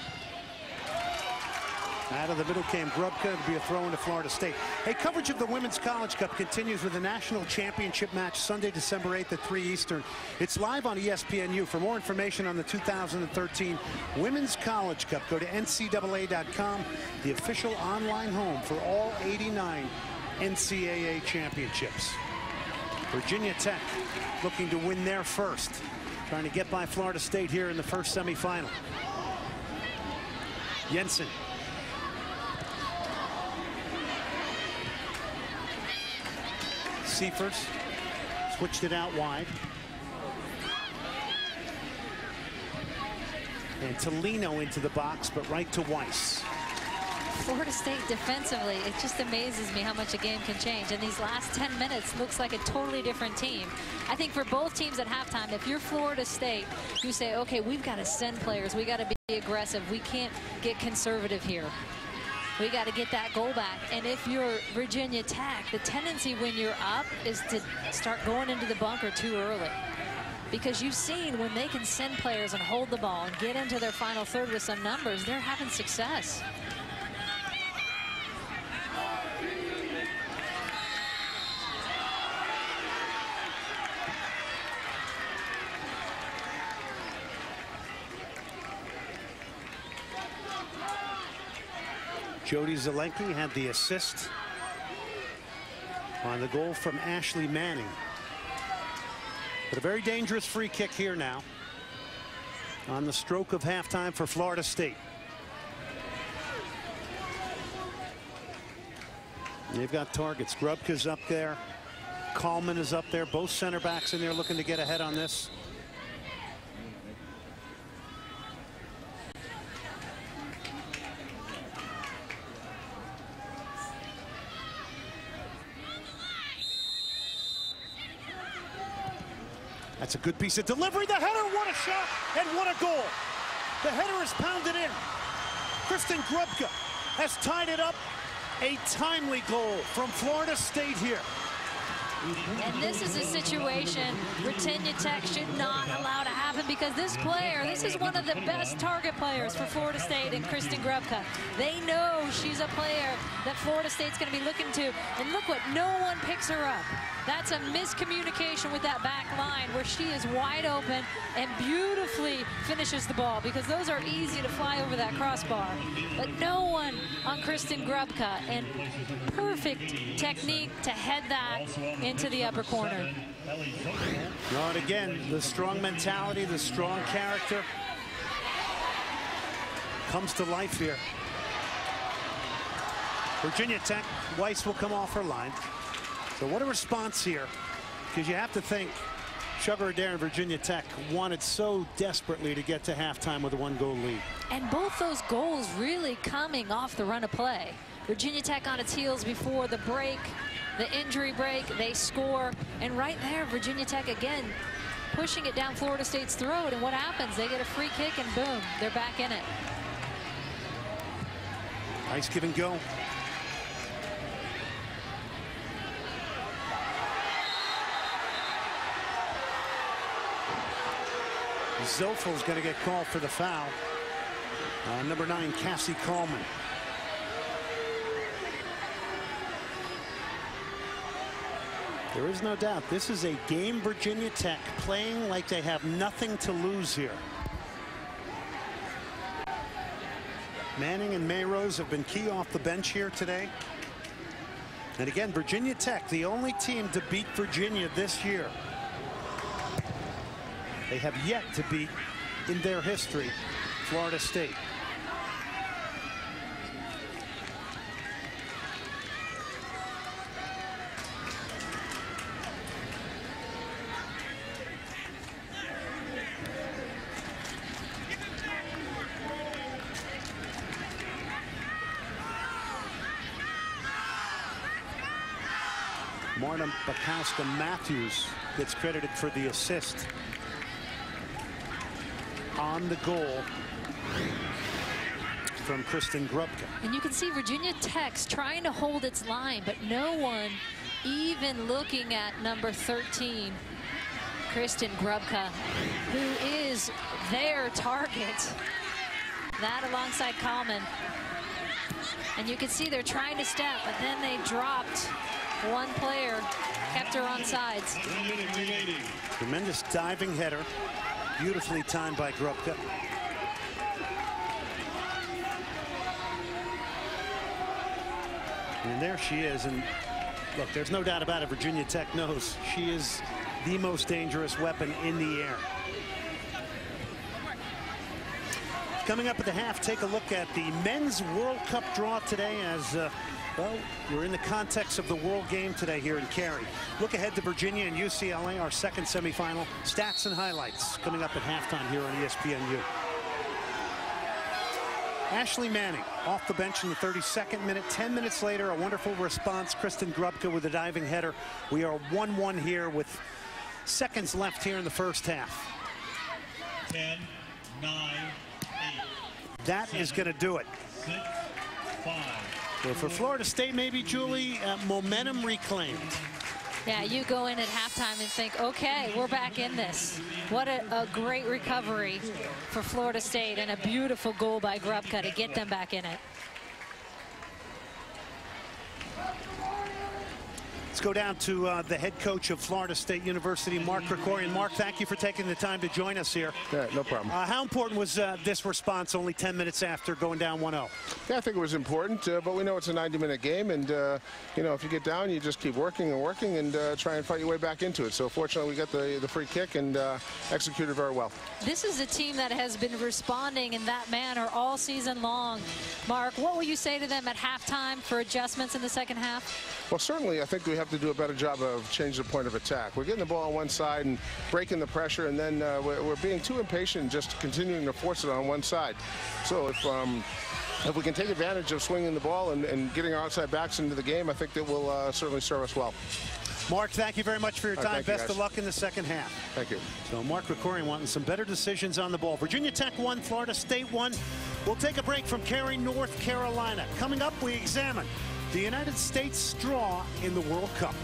Out of the middle came Grubka. It'll be a throw into Florida State. Hey, coverage of the Women's College Cup continues with the national championship match Sunday, December 8th at 3 Eastern. It's live on ESPNU. For more information on the 2013 Women's College Cup, go to ncaa.com, the official online home for all 89 NCAA championships. Virginia Tech looking to win their first, trying to get by Florida State here in the first semifinal. Jensen. Seifers switched it out wide. And Tolino into the box, but right to Weiss. Florida State defensively, it just amazes me how much a game can change. And these last 10 minutes looks like a totally different team. I think for both teams at halftime, if you're Florida State, you say, okay, we've got to send players. We got to be aggressive. We can't get conservative here. We got to get that goal back. And if you're Virginia Tech, the tendency when you're up is to start going into the bunker too early. Because you've seen when they can send players and hold the ball and get into their final third with some numbers, they're having success. Jody Zelenki had the assist on the goal from Ashley Manning. But a very dangerous free kick here now on the stroke of halftime for Florida State. They've got targets. Grubka's up there. Coleman is up there. Both center backs in there looking to get ahead on this. That's a good piece of delivery. The header, what a shot, and what a goal. The header is pounded in. Kristen Grubka has tied it up. A timely goal from Florida State here. And this is a situation Virginia Tech should not allow to happen because because this is one of the best target players for Florida State and Kristen Grubka. They know she's a player that Florida State's going to be looking to. And look what, no one picks her up. That's a miscommunication with that back line where she is wide open and beautifully finishes the ball, because those are easy to fly over that crossbar. But no one on Kristen Grubka, and perfect technique to head that into the upper corner. No, and again, the strong mentality, the strong character comes to life here. Virginia Tech, Weiss will come off her line. So what a response here, because you have to think Sugar Adair and Virginia Tech wanted so desperately to get to halftime with a 1-goal lead. And both those goals really coming off the run of play. Virginia Tech on its heels before the break, the injury break, they score. And right there, Virginia Tech again pushing it down Florida State's throat. And what happens? They get a free kick and boom, they're back in it. Nice give and go. Zilfel's going to get called for the foul. Number 9, Cassie Coleman. There is no doubt this is a game Virginia Tech playing like they have nothing to lose here. Manning and Mayrose have been key off the bench here today. And again, Virginia Tech, the only team to beat Virginia this year. They have yet to beat, in their history, Florida State. Marta Bukowska-Matthews gets credited for the assist on the goal from Kristen Grubka. And you can see Virginia Tech's trying to hold its line, but no one even looking at number 13, Kristen Grubka, who is their target. That alongside Coleman. And you can see they're trying to step, but then they dropped one player, kept her on sides. 1 minute remaining. Tremendous diving header. Beautifully timed by Grubka. And there she is. And look, there's no doubt about it. Virginia Tech knows she is the most dangerous weapon in the air. Coming up at the half, take a look at the Men's World Cup draw today as well, we're in the context of the World Game today here in Cary. Look ahead to Virginia and UCLA, our second semifinal. Stats and highlights coming up at halftime here on ESPNU. Ashley Manning off the bench in the 32nd minute. 10 minutes later, a wonderful response. Kristen Grubka with a diving header. We are 1-1 here with seconds left here in the first half. 10, 9, 8. That is going to do it. 6, 5. Well, for Florida State, maybe, Julie, momentum reclaimed. Yeah, you go in at halftime and think, okay, we're back in this. What a great recovery for Florida State, and a beautiful goal by Grubka to get them back in it. Let's go down to the head coach of Florida State University, Mark Krikorian. Mark, thank you for taking the time to join us here. Yeah, no problem. How important was this response only 10 minutes after going down 1-0? Yeah, I think it was important, but we know it's a 90-minute game, and you know, if you get down, you just keep working and working and try and fight your way back into it. So fortunately, we got the free kick and executed very well. This is a team that has been responding in that manner all season long. Mark, what will you say to them at halftime for adjustments in the second half? Well, certainly, I think we have to do a better job of changing the point of attack. We're getting the ball on one side and breaking the pressure, and then we're being too impatient, just continuing to force it on one side. So if we can take advantage of swinging the ball and getting our outside backs into the game, I think that will certainly serve us well. Mark, thank you very much for your time. Best guys. of luck in the second half. Thank you. So Mark Krikorian wanting some better decisions on the ball. Virginia Tech won, Florida State won. We'll take a break from Cary, North Carolina. Coming up, we examine the United States draw in the World Cup.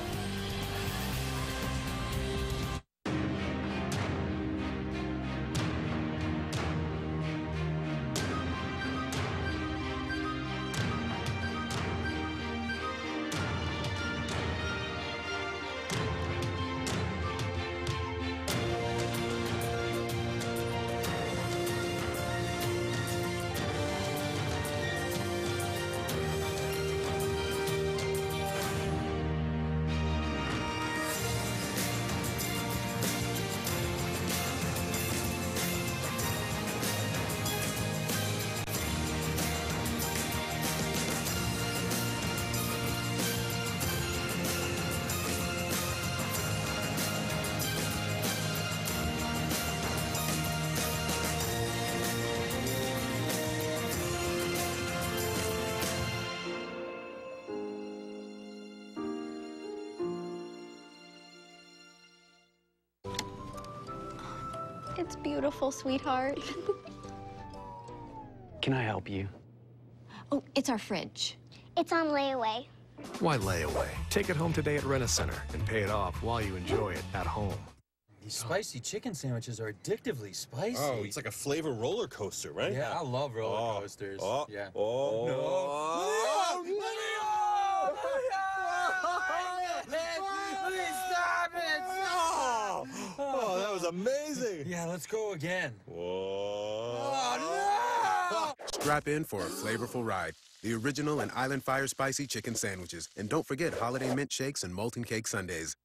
It's beautiful, sweetheart. Can I help you? Oh, it's our fridge. It's on layaway. Why layaway? Take it home today at Rent-A-Center and pay it off while you enjoy it at home. These spicy chicken sandwiches are addictively spicy. Oh, it's like a flavor roller coaster, right? Yeah, I love roller coasters. Yeah. Oh, no. Stop it! Oh, that was amazing. Yeah, let's go again. Whoa. Oh, no! Strap in for a flavorful ride. The original and Island Fire spicy chicken sandwiches. And don't forget holiday mint shakes and molten cake sundaes.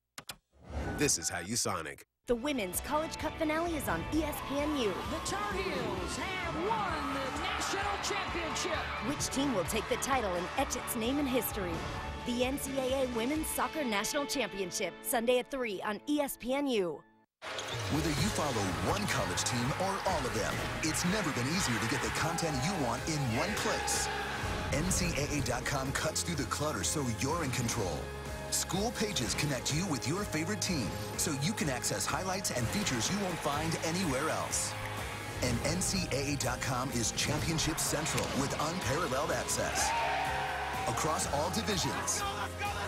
This is how you Sonic. The Women's College Cup finale is on ESPNU. The Tar Heels have won the national championship. Which team will take the title and etch its name in history? The NCAA Women's Soccer National Championship, Sunday at 3 on ESPNU. Whether you follow one college team or all of them, it's never been easier to get the content you want in one place. NCAA.com cuts through the clutter so you're in control. School Pages connect you with your favorite team so you can access highlights and features you won't find anywhere else. And NCAA.com is Championship Central with unparalleled access. Across all divisions.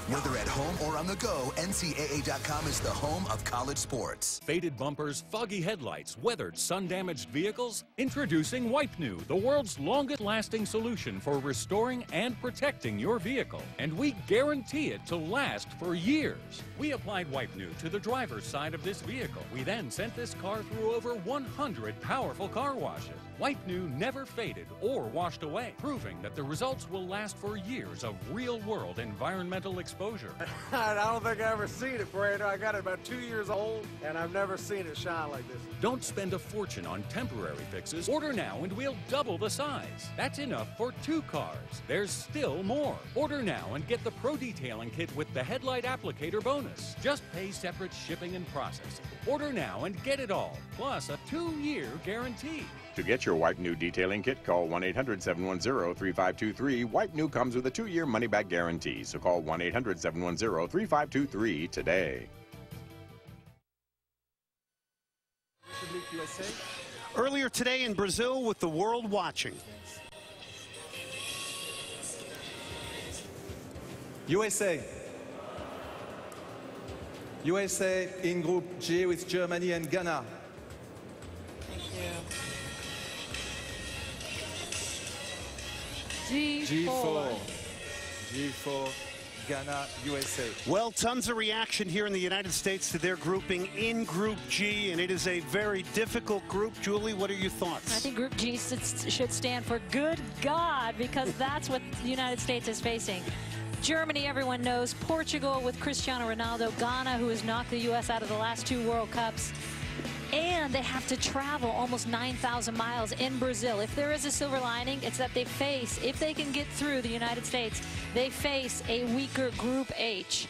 Whether at home or on the go, NCAA.com is the home of college sports. Faded bumpers, foggy headlights, weathered, sun-damaged vehicles? Introducing Wipe New, the world's longest-lasting solution for restoring and protecting your vehicle. And we guarantee it to last for years. We applied Wipe New to the driver's side of this vehicle. We then sent this car through over 100 powerful car washes. Wipe New never faded or washed away, proving that the results will last for years of real-world environmental exposure. I don't think I've ever seen it, Brando. I got it about 2 years old, and I've never seen it shine like this. Don't spend a fortune on temporary fixes. Order now and we'll double the size. That's enough for 2 cars. There's still more. Order now and get the Pro Detailing Kit with the headlight applicator bonus. Just pay separate shipping and processing. Order now and get it all, plus a 2-year guarantee. To get your Wipe New detailing kit, call 1-800-710-3523. Wipe New comes with a 2-year money-back guarantee, so call 1-800-710-3523 today. Earlier today in Brazil with the world watching. USA. USA in Group G with Germany and Ghana. G4. G4, Ghana, USA. Well, tons of reaction here in the United States to their grouping in Group G, and it is a very difficult group. Julie, what are your thoughts? I think Group G should stand for good God, because that's what the United States is facing. Germany, everyone knows. Portugal with Cristiano Ronaldo. Ghana, who has knocked the U.S. out of the last 2 World Cups. And they have to travel almost 9,000 miles in Brazil. If there is a silver lining, it's that they face, if they can get through the United States, they face a weaker Group H.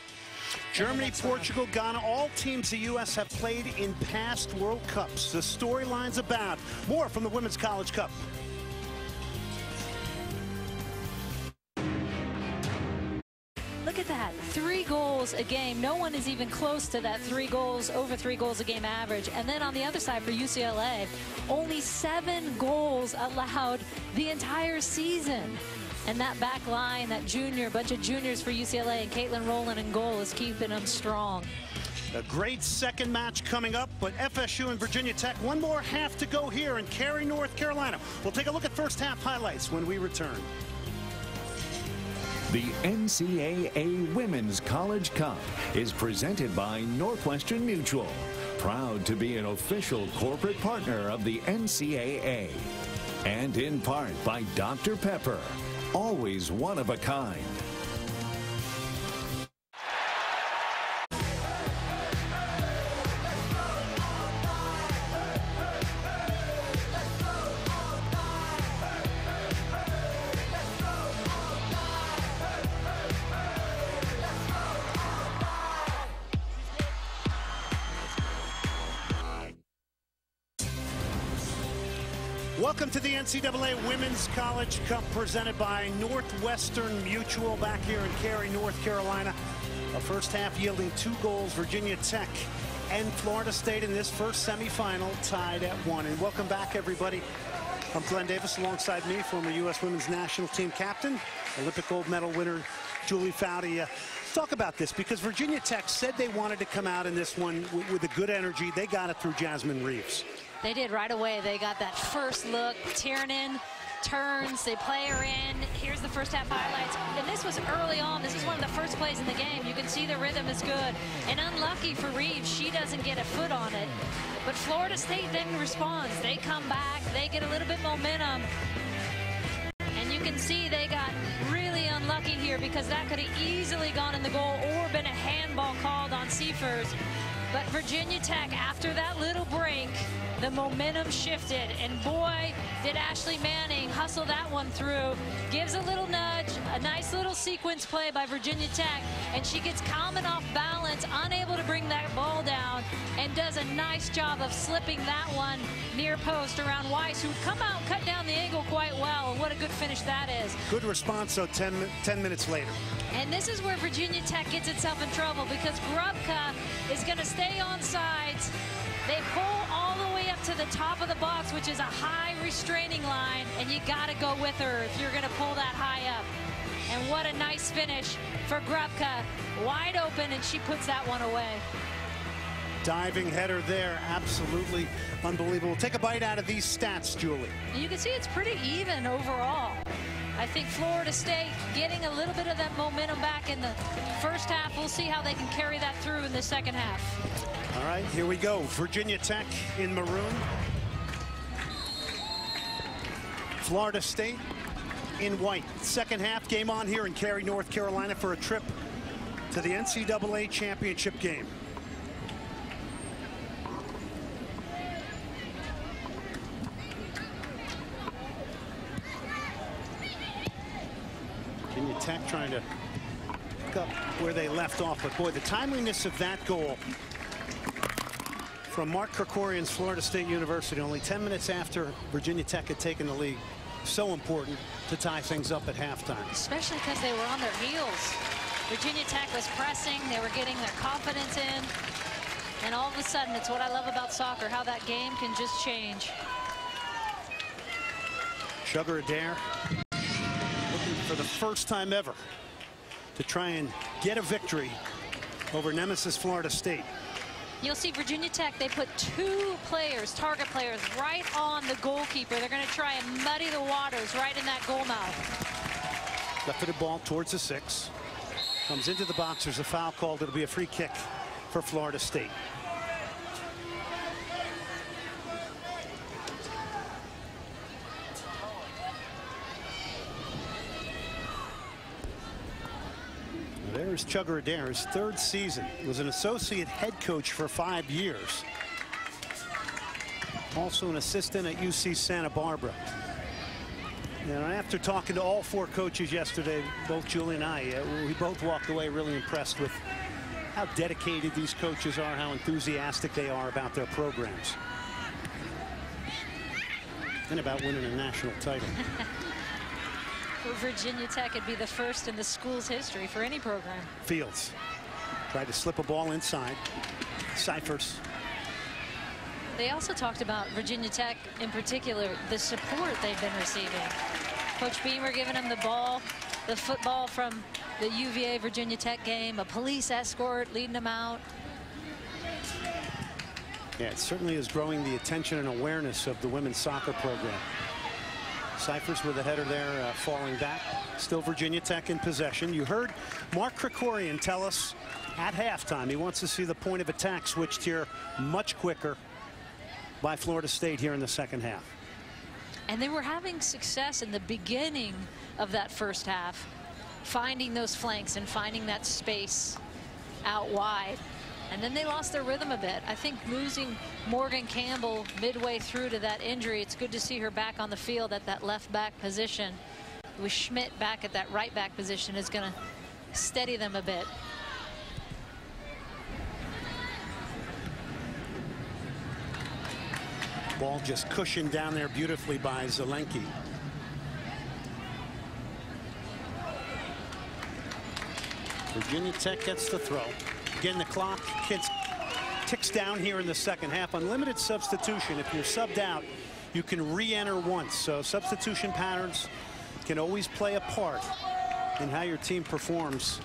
Germany, Portugal, Ghana, all teams the U.S. have played in past World Cups. The storylines abound. More from the Women's College Cup. Look at that, 3 goals a game. No one is even close to that over 3 goals a game average. And then on the other side for UCLA, only 7 goals allowed the entire season. And that back line, that bunch of juniors for UCLA, and Caitlin Rowland in goal is keeping them strong. A great second match coming up, but FSU and Virginia Tech, one more half to go here in Cary, North Carolina. We'll take a look at first half highlights when we return. The NCAA Women's College Cup is presented by Northwestern Mutual, proud to be an official corporate partner of the NCAA, and in part by Dr. Pepper, always one of a kind. Welcome to the NCAA Women's College Cup presented by Northwestern Mutual back here in Cary, North Carolina. A first half yielding 2 goals. Virginia Tech and Florida State in this first semifinal tied at 1. And welcome back, everybody. I'm Glenn Davis, alongside me, former U.S. Women's National Team captain, Olympic gold medal winner Julie Foudy. Talk about this, because Virginia Tech said they wanted to come out in this one with a good energy. They got it through Jasmine Reeves. They did right away. They got that first look. Tiernan turns, they play her in. Here's the first half highlights. And this was early on. This is one of the first plays in the game. You can see the rhythm is good. And unlucky for Reeves, she doesn't get a foot on it. But Florida State then responds. They come back. They get a little bit momentum. And you can see they got really unlucky here, because that could have easily gone in the goal or been a handball called on Seifers. But Virginia Tech, after that little break, the momentum shifted, and boy, did Ashley Manning hustle that one through. Gives a little nudge, a nice little sequence play by Virginia Tech, and she gets Kalman off balance, unable to bring that ball down, and does a nice job of slipping that one near post around Weiss, who come out and cut down the angle quite well, and what a good finish that is. Good response, so 10 minutes later. And this is where Virginia Tech gets itself in trouble, because Grubka is going to stay on sides. They pull all the way up to the top of the box, which is a high restraining line, and you got to go with her if you're going to pull that high up. And what a nice finish for Grubka. Wide open, and she puts that one away. Diving header there, absolutely unbelievable. Take a bite out of these stats, Julie. You can see it's pretty even overall. I think Florida State getting a little bit of that momentum back in the first half. We'll see how they can carry that through in the second half. All right, here we go. Virginia Tech in maroon. Florida State in white. Second half, game on here in Cary, North Carolina, for a trip to the NCAA championship game. Virginia Tech trying to pick up where they left off, but boy, the timeliness of that goal from Mark Krikorian's Florida State University, only 10 minutes after Virginia Tech had taken the lead. So important to tie things up at halftime. Especially because they were on their heels. Virginia Tech was pressing, they were getting their confidence in, and all of a sudden, it's what I love about soccer, how that game can just change. Sugar Adair looking for the first time ever to try and get a victory over nemesis Florida State. You'll see Virginia Tech, they put two players, target players, right on the goalkeeper. They're going to try and muddy the waters right in that goal mouth. Left-footed ball towards the 6. Comes into the box. There's a foul called. It'll be a free kick for Florida State. There's Chugger Adair, his 3rd season. He was an associate head coach for 5 years. Also an assistant at UC Santa Barbara. And after talking to all 4 coaches yesterday, both Julie and I, we both walked away really impressed with how dedicated these coaches are, how enthusiastic they are about their programs. And about winning a national title. For Virginia Tech, it'd be the first in the school's history for any program. Fields tried to slip a ball inside. Seifers. They also talked about Virginia Tech, in particular, the support they've been receiving. Coach Beamer giving them the ball, the football from the UVA Virginia Tech game, a police escort leading them out. Yeah, it certainly is growing the attention and awareness of the women's soccer program. Seifers with a header there, falling back. Still Virginia Tech in possession. You heard Mark Krikorian tell us at halftime he wants to see the point of attack switched here much quicker by Florida State here in the second half. And they were having success in the beginning of that first half, finding those flanks and finding that space out wide. And then they lost their rhythm a bit. I think losing Morgan Campbell midway through to that injury, it's good to see her back on the field at that left back position. With Schmidt back at that right back position is going to steady them a bit. Ball just cushioned down there beautifully by Zelenki. Virginia Tech gets the throw. Again, the clock ticks down here in the second half. Unlimited substitution. If you're subbed out, you can re-enter once. So substitution patterns can always play a part in how your team performs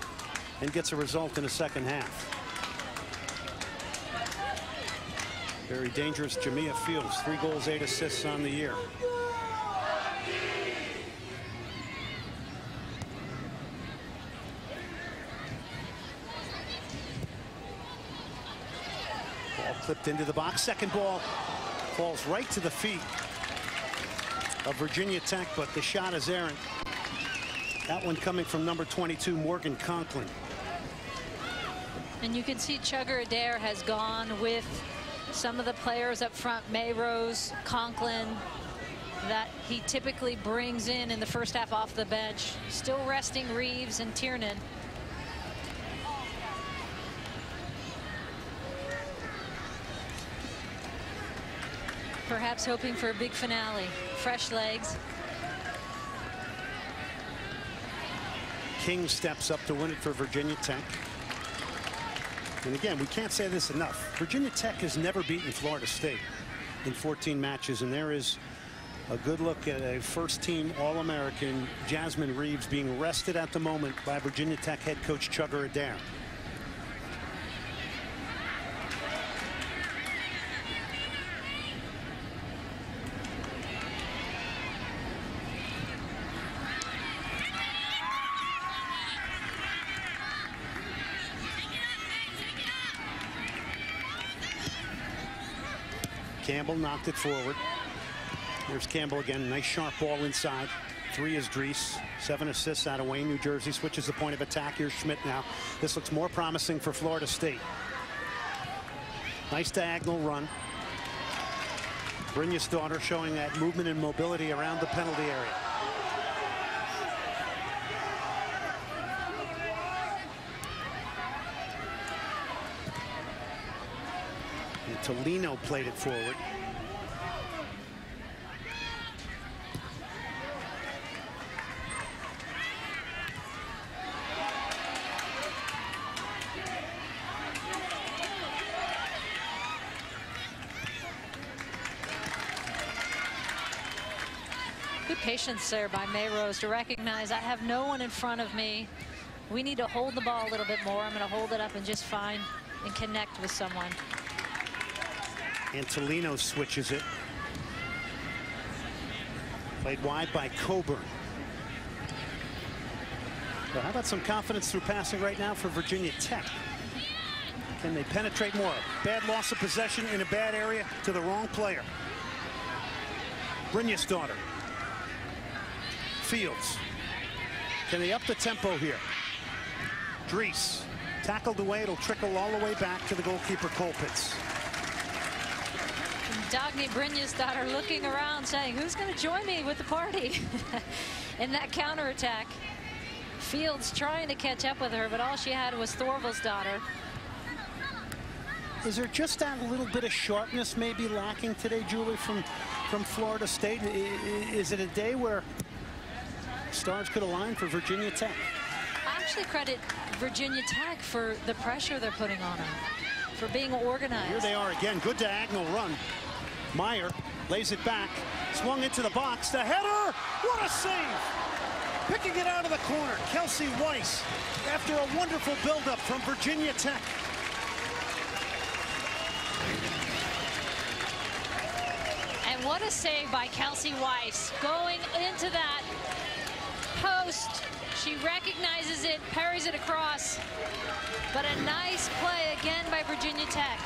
and gets a result in the second half. Very dangerous Jamia Fields, 3 goals, 8 assists on the year. Ball clipped into the box. Second ball falls right to the feet of Virginia Tech, but the shot is errant. That one coming from number 22, Morgan Conklin. And you can see Chugger Adair has gone with some of the players up front, Mayrose, Conklin, that he typically brings in the first half off the bench. Still resting Reeves and Tiernan. Perhaps hoping for a big finale. Fresh legs. King steps up to win it for Virginia Tech. And again, we can't say this enough. Virginia Tech has never beaten Florida State in 14 matches, and there is a good look at a first-team All-American, Jasmine Reeves, being rested at the moment by Virginia Tech head coach Chugger Adair. Campbell knocked it forward. Here's Campbell again. Nice sharp ball inside. 3 is Dries. 7 assists out of Wayne, New Jersey. Switches the point of attack. Here's Schmidt now. This looks more promising for Florida State. Nice diagonal run. Brynja's daughter showing that movement and mobility around the penalty area. Tolino played it forward. Good patience there by Mayrose to recognize I have no one in front of me. We need to hold the ball a little bit more. I'm going to hold it up and just find and connect with someone. And Tolino switches it. Played wide by Coburn. Well, how about some confidence through passing right now for Virginia Tech? Can they penetrate more? Bad loss of possession in a bad area to the wrong player. Brynja's daughter. Fields. Can they up the tempo here? Dries. Tackled away. It'll trickle all the way back to the goalkeeper Colpitz. Dagny Brynja's daughter looking around saying, who's going to join me with the party in that counterattack? Fields trying to catch up with her, but all she had was Thorvald's daughter. Is there just that little bit of sharpness maybe lacking today, Julie, from Florida State? Is it a day where stars could align for Virginia Tech? I actually credit Virginia Tech for the pressure they're putting on them, for being organized. Here they are again. Good diagonal run. Meyer lays it back. Swung into the box. The header. What a save. Picking it out of the corner. Kelsey Weiss after a wonderful buildup from Virginia Tech. And what a save by Kelsey Weiss. Going into that post. She recognizes it, parries it across. But a nice play again by Virginia Tech.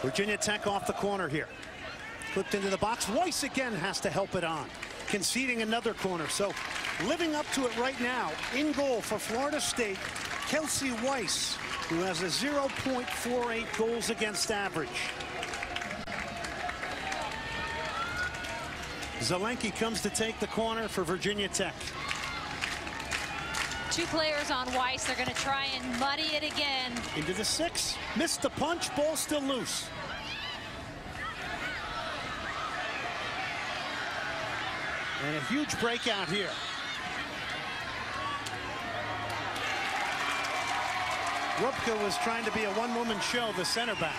Virginia Tech off the corner here. Clipped into the box. Weiss again has to help it on. Conceding another corner. So living up to it right now. In goal for Florida State, Kelsey Weiss, who has a 0.48 goals against average. Zelenki comes to take the corner for Virginia Tech. 2 players on Weiss. They're going to try and muddy it again. Into the 6. Missed the punch. Ball still loose. And a huge breakout here. Rupka was trying to be a one-woman show, the center back.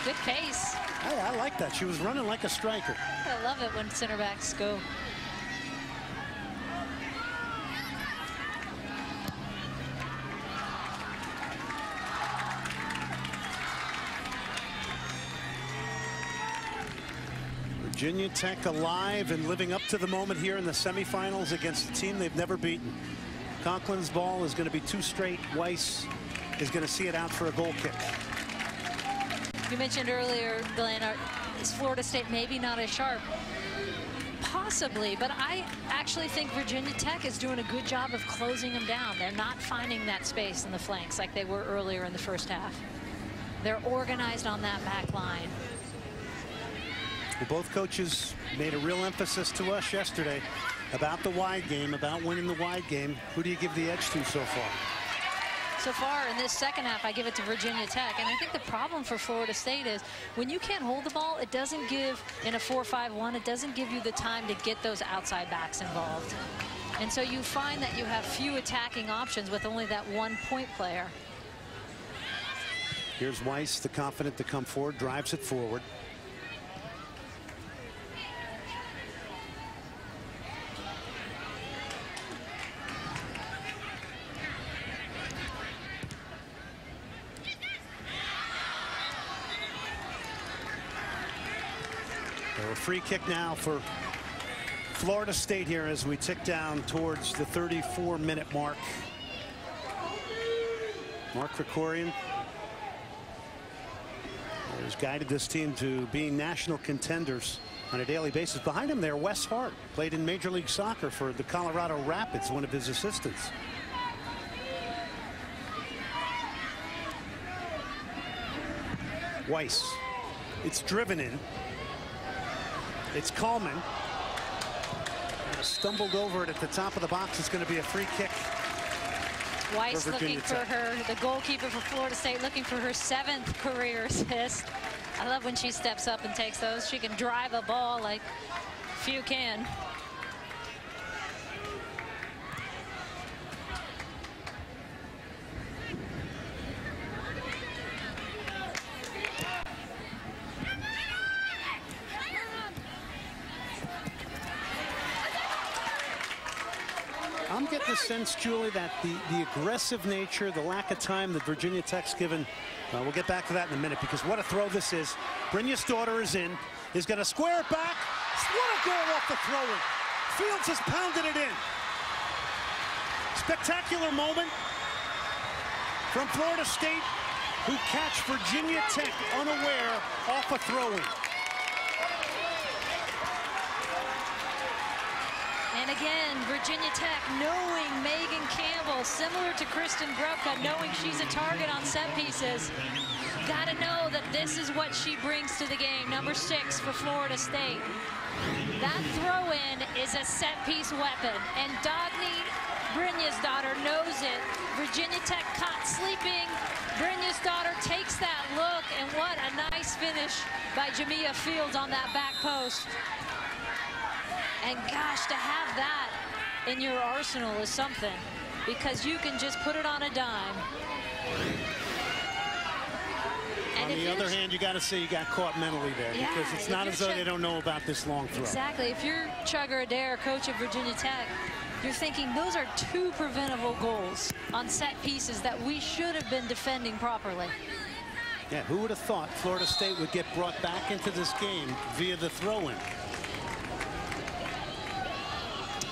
Good pace. Hey, I like that. She was running like a striker. I love it when center backs go. Virginia Tech alive and living up to the moment here in the semifinals against a team they've never beaten. Conklin's ball is going to be two straight. Weiss is going to see it out for a goal kick. You mentioned earlier, Glenn, is Florida State maybe not as sharp? Possibly, but I actually think Virginia Tech is doing a good job of closing them down. They're not finding that space in the flanks like they were earlier in the first half. They're organized on that back line. Well, both coaches made a real emphasis to us yesterday about the wide game, about winning the wide game. Who do you give the edge to so far? So far in this second half, I give it to Virginia Tech. And I think the problem for Florida State is when you can't hold the ball, it doesn't give, in a 4-5-1, it doesn't give you the time to get those outside backs involved. And so you find that you have few attacking options with only that one point player. Here's Weiss, the confident to come forward, drives it forward. So a free kick now for Florida State here as we tick down towards the 34-minute mark. Mark Krikorian has guided this team to being national contenders on a daily basis. Behind him there, Wes Hart, played in Major League Soccer for the Colorado Rapids, one of his assistants. Weiss, it's driven in. It's Coleman. Stumbled over it at the top of the box. It's going to be a free kick. Weiss looking for her, the goalkeeper for Florida State, looking for her 7th career assist. I love when she steps up and takes those. She can drive a ball like few can. I'm getting the sense, Julie, that the aggressive nature, the lack of time that Virginia Tech's given, we'll get back to that in a minute, because what a throw this is. Brynja's daughter is in, is going to square it back. What a goal off the throw-in. Fields has pounded it in. Spectacular moment from Florida State, who catch Virginia Tech unaware off a throw-in. And again, Virginia Tech, knowing Megan Campbell, similar to Kristen Brubka, knowing she's a target on set pieces, got to know that this is what she brings to the game. Number 6 for Florida State. That throw-in is a set-piece weapon, and Dagny, Brynja's daughter, knows it. Virginia Tech caught sleeping. Brynja's daughter takes that look, and what a nice finish by Jamia Fields on that back post. And gosh, to have that in your arsenal is something, because you can just put it on a dime. And on the other hand, you got to say you got caught mentally there, because it's not as though they don't know about this long throw. Exactly. If you're Chugger Adair, coach of Virginia Tech, you're thinking those are 2 preventable goals on set pieces that we should have been defending properly. Yeah, who would have thought Florida State would get brought back into this game via the throw-in?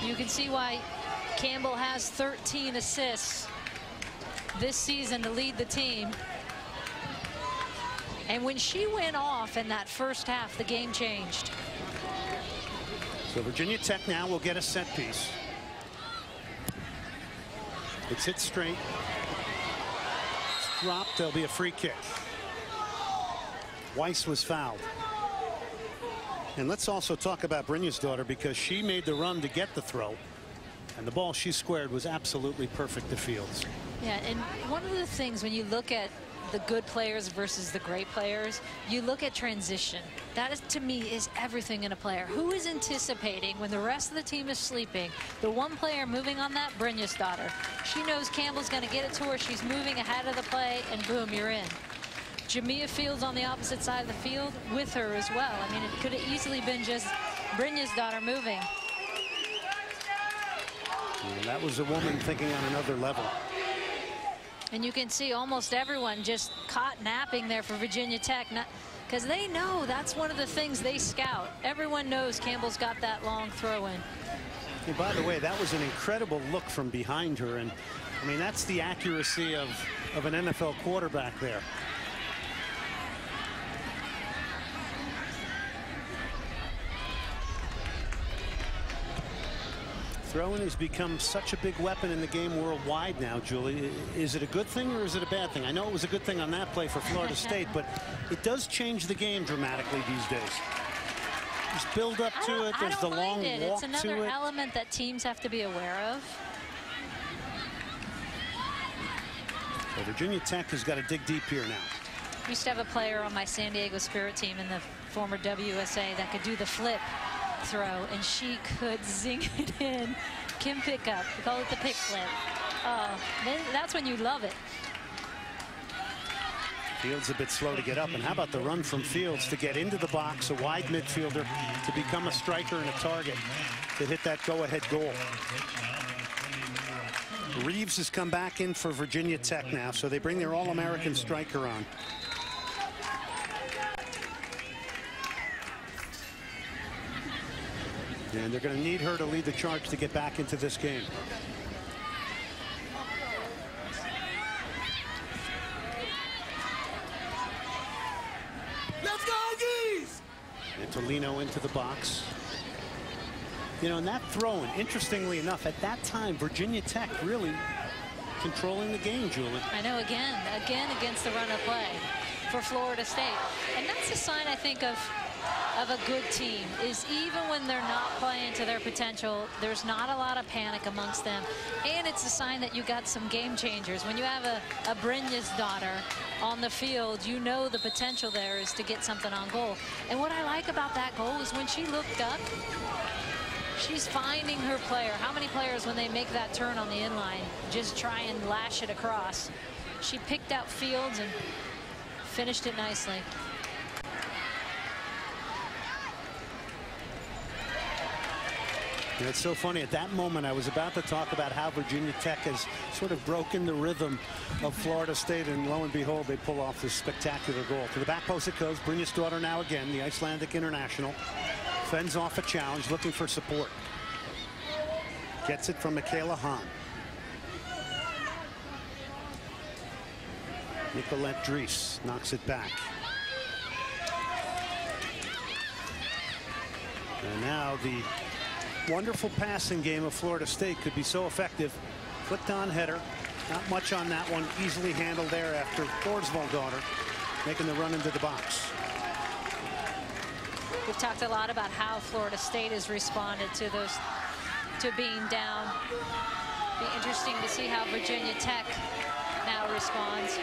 You can see why Campbell has 13 assists this season to lead the team. And when she went off in that first half, the game changed. So Virginia Tech now will get a set piece. It's hit straight. It's dropped. There'll be a free kick. Weiss was fouled. And let's also talk about Brynja's daughter, because she made the run to get the throw, and the ball she squared was absolutely perfect to Fields. Yeah, and one of the things when you look at the good players versus the great players, you look at transition. That is, to me, is everything in a player. Who is anticipating when the rest of the team is sleeping? The one player moving on that, Brynja's daughter. She knows Campbell's going to get it to her. She's moving ahead of the play, and boom, you're in. Jamia Fields on the opposite side of the field with her as well. I mean, it could have easily been just Brynja's daughter moving. Yeah, that was a woman thinking on another level. And you can see almost everyone just caught napping there for Virginia Tech, because they know that's one of the things they scout. Everyone knows Campbell's got that long throw in. And by the way, that was an incredible look from behind her. And I mean, that's the accuracy of an NFL quarterback there. Throwing has become such a big weapon in the game worldwide now, Julie. Is it a good thing or is it a bad thing? I know it was a good thing on that play for Florida State, but it does change the game dramatically these days. There's build up to it. There's the long walk to it. It's another element that teams have to be aware of. So Virginia Tech has got to dig deep here now. I used to have a player on my San Diego Spirit team in the former WSA that could do the flip throw, and she could zing it in. Kim Pickup, we call it the pick flip. That's when you love it. Fields a bit slow to get up, and how about the run from Fields to get into the box, a wide midfielder, to become a striker and a target to hit that go-ahead goal. Reeves has come back in for Virginia Tech now, so they bring their All-American striker on. And they're going to need her to lead the charge to get back into this game. Let's go, Geese! And Tolino into the box. You know, and that throw-in, interestingly enough, at that time, Virginia Tech really controlling the game, Julie. I know, again against the run of play for Florida State. And that's a sign, I think, of a good team, is even when they're not playing to their potential, there's not a lot of panic amongst them. And it's a sign that you got some game changers. When you have a Brynja's daughter on the field, you know the potential there is to get something on goal. And what I like about that goal is when she looked up, she's finding her player. How many players, when they make that turn on the inline, just try and lash it across? She picked out Fields and finished it nicely. And it's so funny, at that moment I was about to talk about how Virginia Tech has sort of broken the rhythm of Florida State, and lo and behold, they pull off this spectacular goal. To the back post it goes. Brynja's daughter now again, the Icelandic international, fends off a challenge, looking for support. Gets it from Michaela Hahn. Nicolette Dries knocks it back. And now the wonderful passing game of Florida State could be so effective. Flicked on header. Not much on that one. Easily handled there after Thorsvold daughter making the run into the box. We've talked a lot about how Florida State has responded to being down. Be interesting to see how Virginia Tech now responds.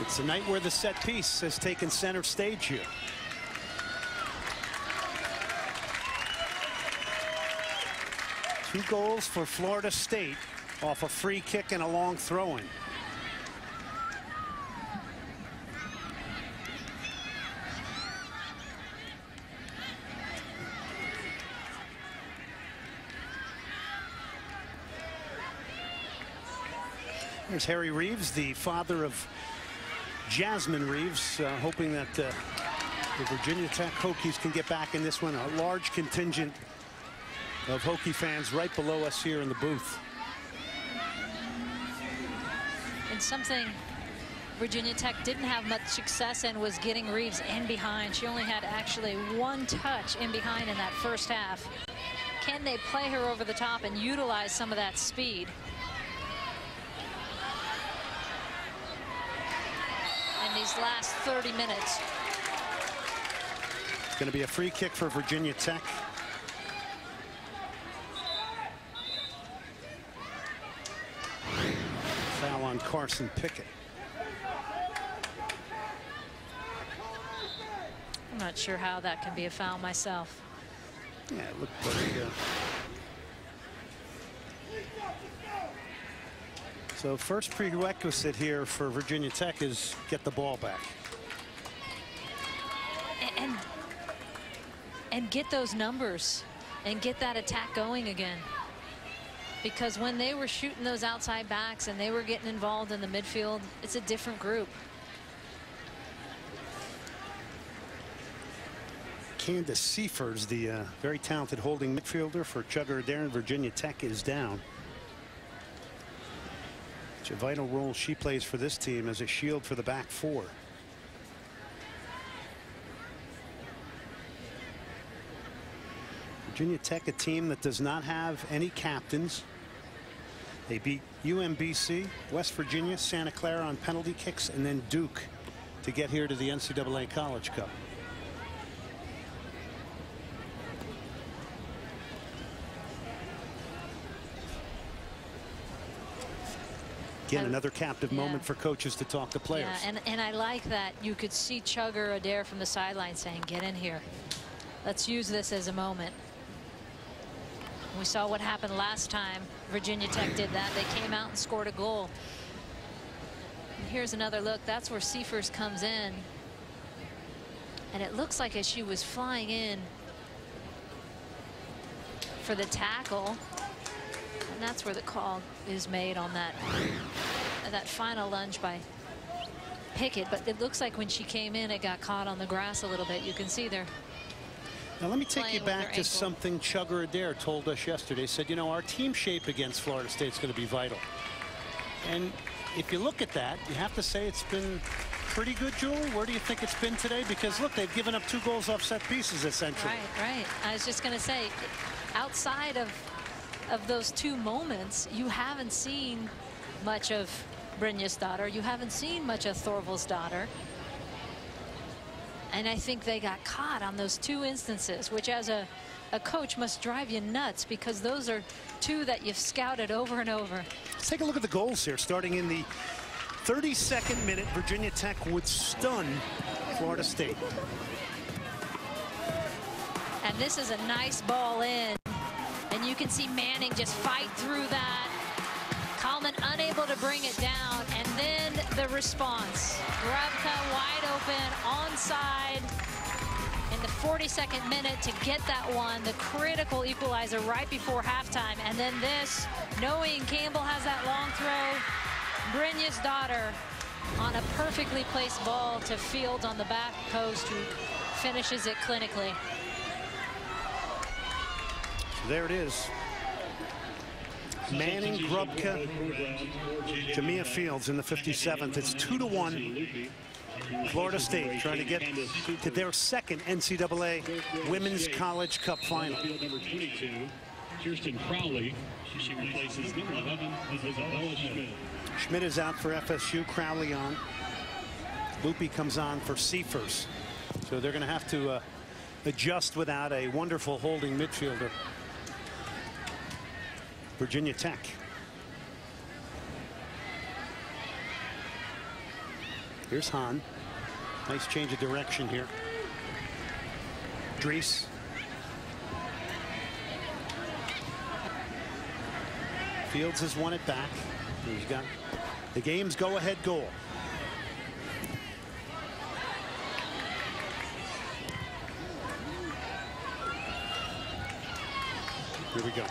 It's a night where the set piece has taken center stage here. Two goals for Florida State off a free kick and a long throw-in. There's Harry Reeves, the father of Jasmine Reeves, hoping that the Virginia Tech Hokies can get back in this one. A large contingent of Hokie fans right below us here in the booth. And something Virginia Tech didn't have much success in was getting Reeves in behind. She only had actually one touch in behind in that first half. Can they play her over the top and utilize some of that speed? These last 30 minutes. It's going to be a free kick for Virginia Tech. Foul on Carson Pickett. I'm not sure how that can be a foul myself. Yeah, it looked like. So first prerequisite here for Virginia Tech is get the ball back. And get those numbers and get that attack going again. Because when they were shooting those outside backs and they were getting involved in the midfield, it's a different group. Candace Seifers, the very talented holding midfielder for Chugger Adair, and Virginia Tech is down. It's a vital role she plays for this team as a shield for the back four. Virginia Tech, a team that does not have any captains. They beat UMBC, West Virginia, Santa Clara on penalty kicks, and then Duke to get here to the NCAA College Cup. Again, another captive moment for coaches to talk to players. Yeah, and I like that you could see Chugger Adair from the sideline saying, get in here. Let's use this as a moment. We saw what happened last time Virginia Tech did that. They came out and scored a goal. And here's another look. That's where Seifers comes in. And it looks like as she was flying in for the tackle, and that's where the call is made on that final lunge by Pickett. But it looks like when she came in, it got caught on the grass a little bit. You can see there. Now let me take you back to something Chugger Adair told us yesterday. Said, you know, our team shape against Florida State is going to be vital. And if you look at that, you have to say it's been pretty good, Julie. Where do you think it's been today? Because look, they've given up 2 goals off set pieces essentially. Right. I was just going to say, outside of those 2 moments, you haven't seen much of Brynja's daughter. You haven't seen much of Thorvald's daughter. And I think they got caught on those 2 instances, which as a coach must drive you nuts, because those are 2 that you've scouted over and over. Let's take a look at the goals here. Starting in the 32nd minute, Virginia Tech would stun Florida State. And this is a nice ball in. And you can see Manning just fight through that. Kallman unable to bring it down. And then the response. Grabka wide open, onside in the 42nd minute to get that one. The critical equalizer right before halftime. And then this, knowing Campbell has that long throw. Brynja's daughter on a perfectly placed ball to Fields on the back post, who finishes it clinically. There it is. Manning, Grubka, Jamia Fields in the 57th. It's 2-1. Florida State trying to get to their 2nd NCAA Women's College Cup final. Number 22, Kirsten Crowley. She replaces number 11, Isabella Schmidt. Schmidt is out for FSU. Crowley on. Loopy comes on for Seifers. So they're going to have to adjust without a wonderful holding midfielder. Virginia Tech. Here's Hahn. Nice change of direction here. Dries. Fields has won it back. He's got the game's go-ahead goal. Here we go.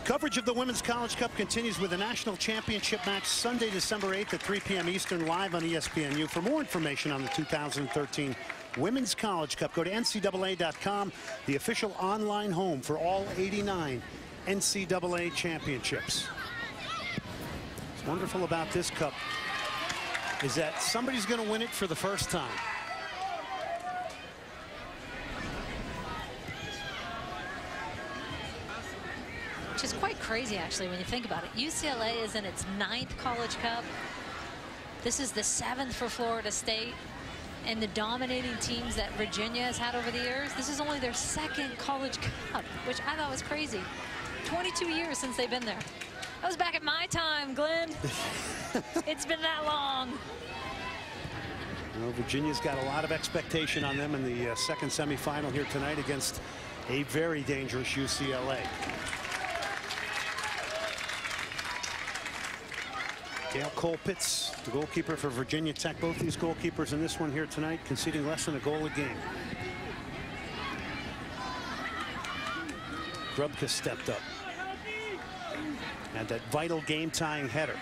Coverage of the Women's College Cup continues with the national championship match Sunday, December 8th at 3 p.m. Eastern, live on ESPNU. For more information on the 2013 Women's College Cup, go to NCAA.com, the official online home for all 89 NCAA championships. What's wonderful about this cup is that somebody's going to win it for the first time. Which is quite crazy, actually, when you think about it. UCLA is in its 9th College Cup. This is the 7th for Florida State. and the dominating teams that Virginia has had over the years, this is only their second college cup, which I thought was crazy. 22 years since they've been there. That was back at my time, Glenn. It's been that long. Well, Virginia's got a lot of expectation on them in the second semifinal here tonight against a very dangerous UCLA. Gail Colpitz, the goalkeeper for Virginia Tech. Both these goalkeepers in this one here tonight conceding less than a goal a game. Grubka stepped up. Had that vital game-tying header.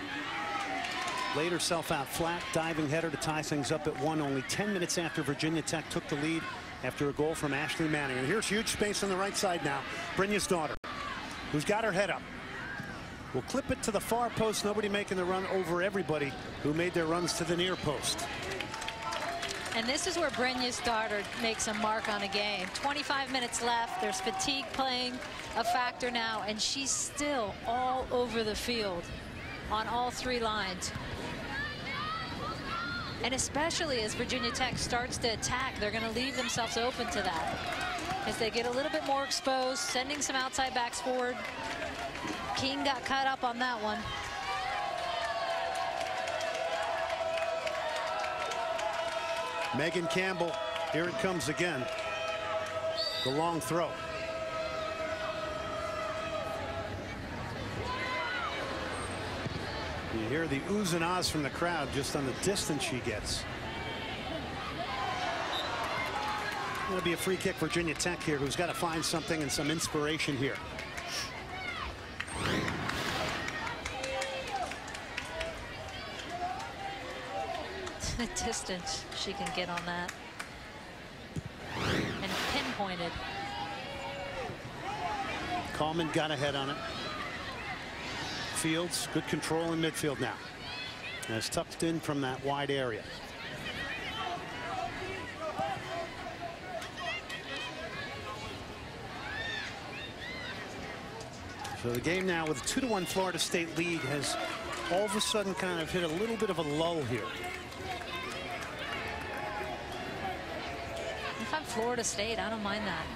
Laid herself out flat, diving header to tie things up at 1, only 10 minutes after Virginia Tech took the lead after a goal from Ashley Manning. And here's huge space on the right side now. Brynja's daughter, who's got her head up. Will clip it to the far post. Nobody making the run over everybody who made their runs to the near post. And this is where Brynja's daughter makes a mark on a game. 25 minutes left. There's fatigue playing a factor now, and she's still all over the field on all 3 lines. And especially as Virginia Tech starts to attack, they're going to leave themselves open to that as they get a little bit more exposed, sending some outside backs forward. King got cut up on that one. Megan Campbell, here it comes again. The long throw. You hear the oohs and ahs from the crowd just on the distance she gets. It'll be a free kick for Virginia Tech here, who's got to find something and some inspiration here. The distance she can get on that. And pinpointed. Coleman got ahead on it. Fields, good control in midfield now. And it's tucked in from that wide area. So the game now with a 2-1 Florida State lead has all of a sudden kind of hit a little bit of a lull here. If I'm Florida State, I don't mind that.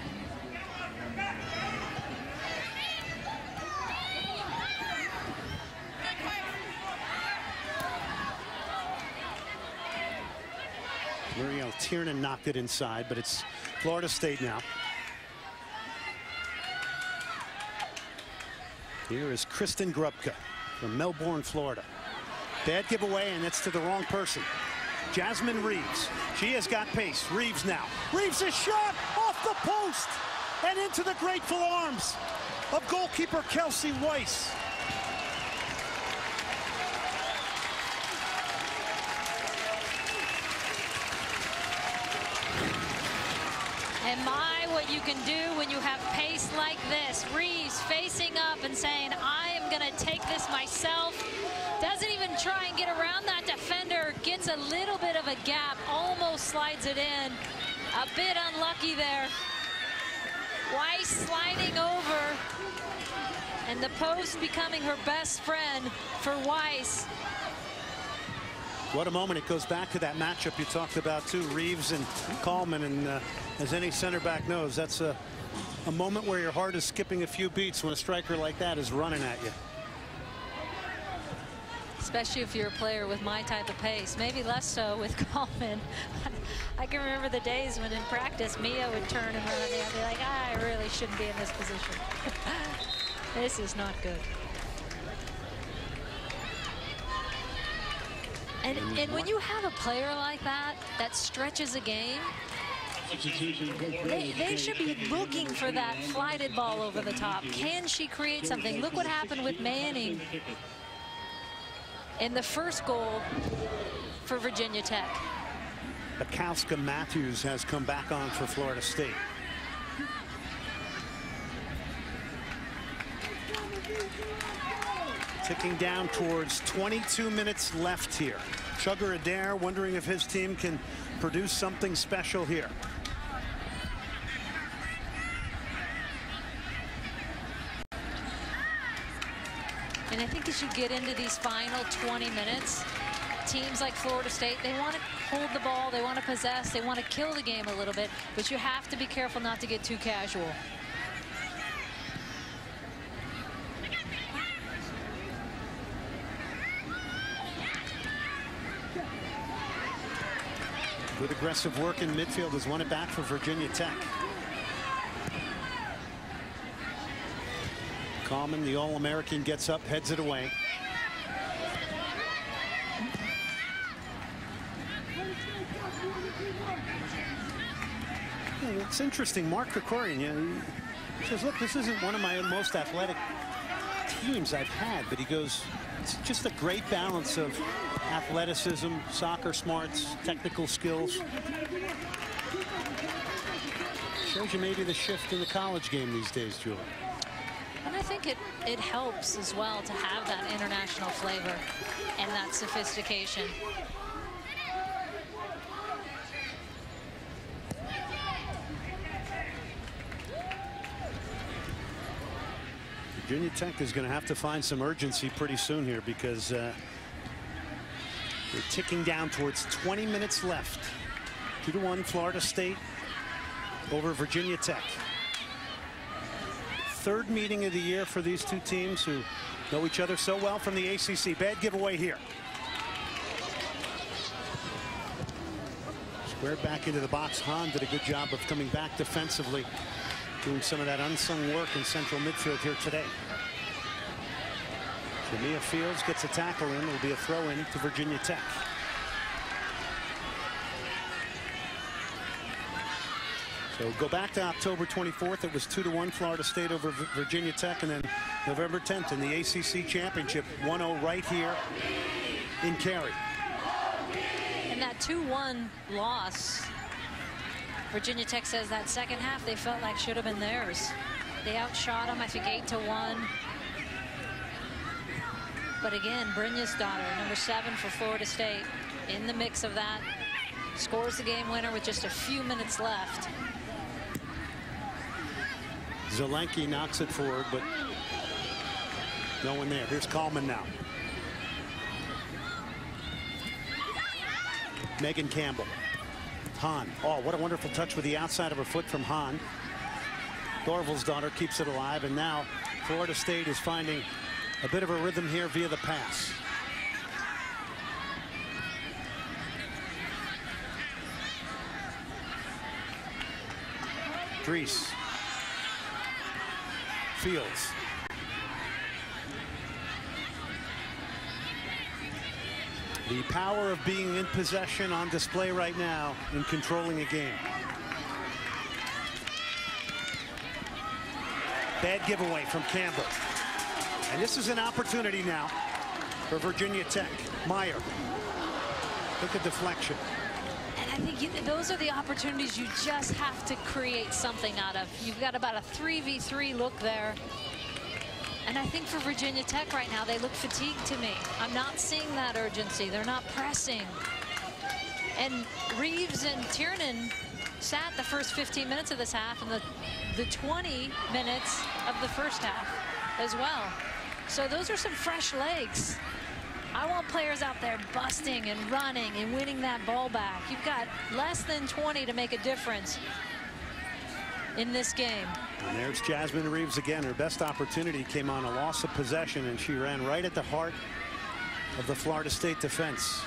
Muriel Tiernan knocked it inside, but it's Florida State now. Here is Kristen Grubka from Melbourne, Florida. Bad giveaway, and it's to the wrong person. Jasmine Reeves. She has got pace. Reeves now. Reeves is shot off the post and into the grateful arms of goalkeeper Kelsey Weiss. And my, what you can do when you have pace like this. Reeves facing up and saying, I am going to take this myself. Doesn't even try and get around that defender. Gets a little bit of a gap. Almost slides it in. A bit unlucky there. Weiss sliding over. And the post becoming her best friend for Weiss. What a moment. It goes back to that matchup you talked about too, Reeves and Coleman, and as any center back knows, that's a moment where your heart is skipping a few beats when a striker like that is running at you. Especially if you're a player with my type of pace. Maybe less so with Coleman. I can remember the days when in practice Mia would turn and run at me. I'd be like, I really shouldn't be in this position. This is not good. And when you have a player like that stretches a game, they should be looking for that flighted ball over the top. Can she create something? Look what happened with Manning in the first goal for Virginia Tech. Bukowska Matthews has come back on for Florida State. Ticking down towards 22 minutes left here. Sugar Adair wondering if his team can produce something special here. And I think as you get into these final 20 minutes, teams like Florida State, they want to hold the ball, they want to possess, they want to kill the game a little bit, but you have to be careful not to get too casual. Good aggressive work in midfield has won it back for Virginia Tech. Coleman, the All-American, gets up, heads it away. It's interesting. Mark Krikorian, he says, look, this isn't one of my most athletic teams I've had, but he goes, it's just a great balance of athleticism, soccer smarts, technical skills. Shows you maybe the shift in the college game these days, Julie. And I think it helps as well to have that international flavor and that sophistication. Virginia Tech is going to have to find some urgency pretty soon here because we're ticking down towards 20 minutes left. 2-1 Florida State over Virginia Tech. Third meeting of the year for these two teams who know each other so well from the ACC. Bad giveaway here. Squared back into the box. Hahn did a good job of coming back defensively, doing some of that unsung work in central midfield here today. Jamia Fields gets a tackle in. It'll be a throw in to Virginia Tech. So go back to October 24th. It was 2-1 Florida State over Virginia Tech, and then November 10th in the ACC Championship, 1-0 right here in Cary. And that 2-1 loss, Virginia Tech says that second half they felt like should have been theirs. They outshot them, I think, 8-1. But again, Brynja's daughter, number 7 for Florida State, in the mix of that, scores the game winner with just a few minutes left. Zelenki knocks it forward, but no one there. Here's Coleman now. Megan Campbell. Hahn. Oh, what a wonderful touch with the outside of her foot from Hahn. Dorval's daughter keeps it alive, and now Florida State is finding a bit of a rhythm here via the pass. Dries. Fields. The power of being in possession on display right now in controlling a game. Bad giveaway from Campbell. And this is an opportunity now for Virginia Tech. Meyer. Look at deflection. And I think those are the opportunities you just have to create something out of. You've got about a 3v3 look there. And I think for Virginia Tech right now, they look fatigued to me. I'm not seeing that urgency. They're not pressing. And Reeves and Tiernan sat the first 15 minutes of this half and the 20 minutes of the first half as well. So those are some fresh legs. I want players out there busting and running and winning that ball back. You've got less than 20 to make a difference in this game. And there's Jasmine Reeves again. Her best opportunity came on a loss of possession, and she ran right at the heart of the Florida State defense.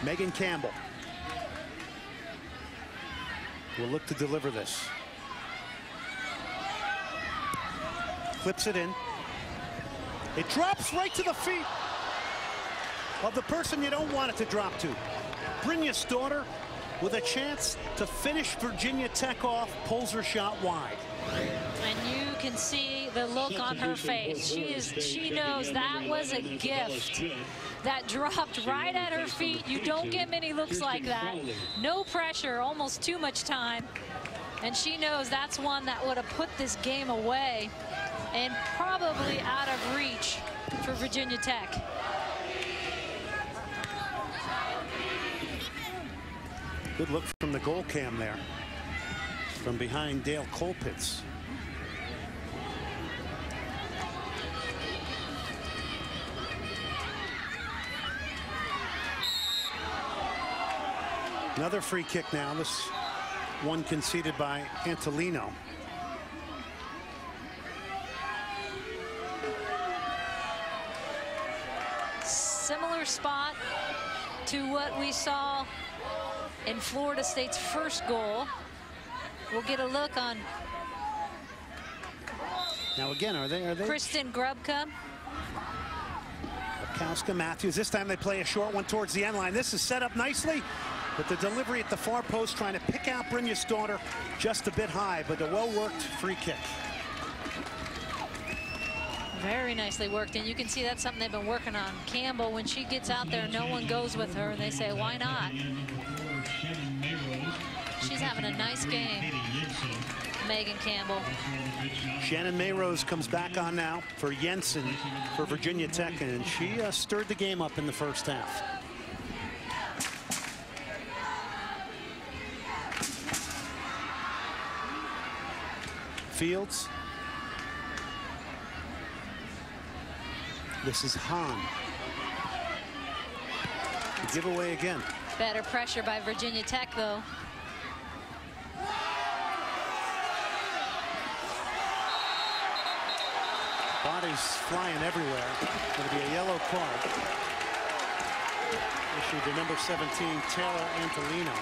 Megan Campbell will look to deliver this. Clips it in. It drops right to the feet of the person you don't want it to drop to. Brynja's daughter, with a chance to finish Virginia Tech off, pulls her shot wide. And you can see the look on her face. She knows that was a gift that dropped right at her feet. You don't get many looks like that. No pressure, almost too much time. And she knows that's one that would have put this game away and probably out of reach for Virginia Tech. Good look from the goal cam there. From behind Dale Colpitts. Another free kick now. This one conceded by Antolino. Similar spot to what we saw in Florida State's first goal. We'll get a look on. Now again, are they? Kristen Grubka. Kauska, Matthews. This time they play a short one towards the end line. This is set up nicely, but the delivery at the far post trying to pick out Brynja's daughter just a bit high, but a well-worked free kick. Very nicely worked, and you can see that's something they've been working on. Campbell, when she gets out there, no one goes with her, and they say, why not? She's having a nice game, Megan Campbell. Shannon Mayrose comes back on now for Jensen for Virginia Tech, and she stirred the game up in the first half. Fields. This is Hahn. The giveaway again. Better pressure by Virginia Tech, though. Bodies flying everywhere. Going to be a yellow card issued to number 17, Taylor Antolino.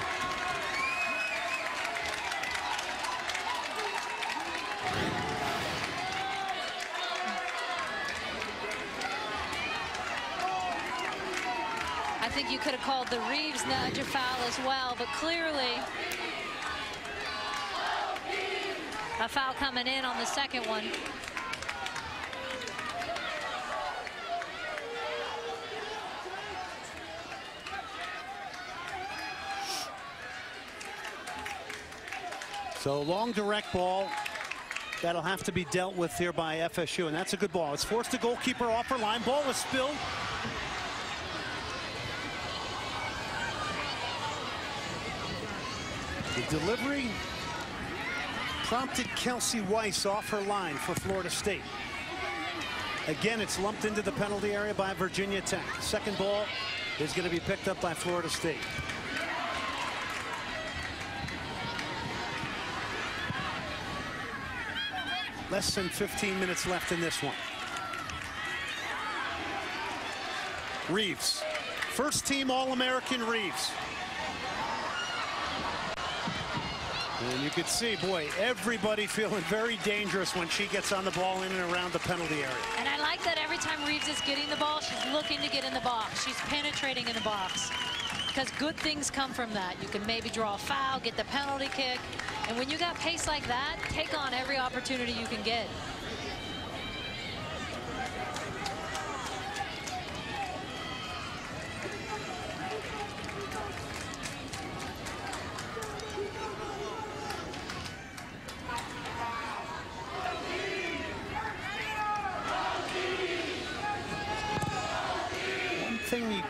I think you could have called the Reeves nudge a foul as well, but clearly a foul coming in on the second one. So long direct ball. That'll have to be dealt with here by FSU, and that's a good ball. It's forced the goalkeeper off her line. Ball was spilled. The delivery prompted Kelsey Weiss off her line for Florida State. Again, it's lumped into the penalty area by Virginia Tech. Second ball is going to be picked up by Florida State. Less than 15 minutes left in this one. Reeves. First team All-American Reeves. And you could see, boy, everybody feeling very dangerous when she gets on the ball in and around the penalty area. And I like that every time Reeves is getting the ball, she's looking to get in the box. She's penetrating in the box. Because good things come from that. You can maybe draw a foul, get the penalty kick. And when you got pace like that, take on every opportunity you can get. One thing you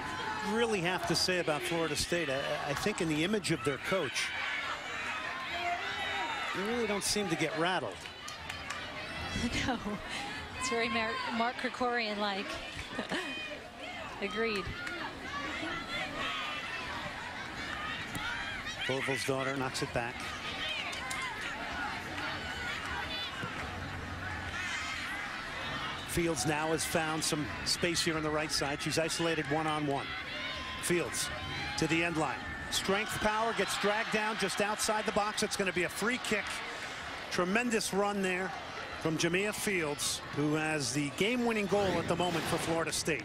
really have to say about Florida State, I think in the image of their coach, they really don't seem to get rattled. No, it's very Mark Krikorian-like. Agreed. Bovel's daughter knocks it back. Fields now has found some space here on the right side. She's isolated one-on-one. Fields to the end line. Strength, power, gets dragged down just outside the box. It's going to be a free kick. Tremendous run there from Jamia Fields, who has the game-winning goal at the moment for Florida State.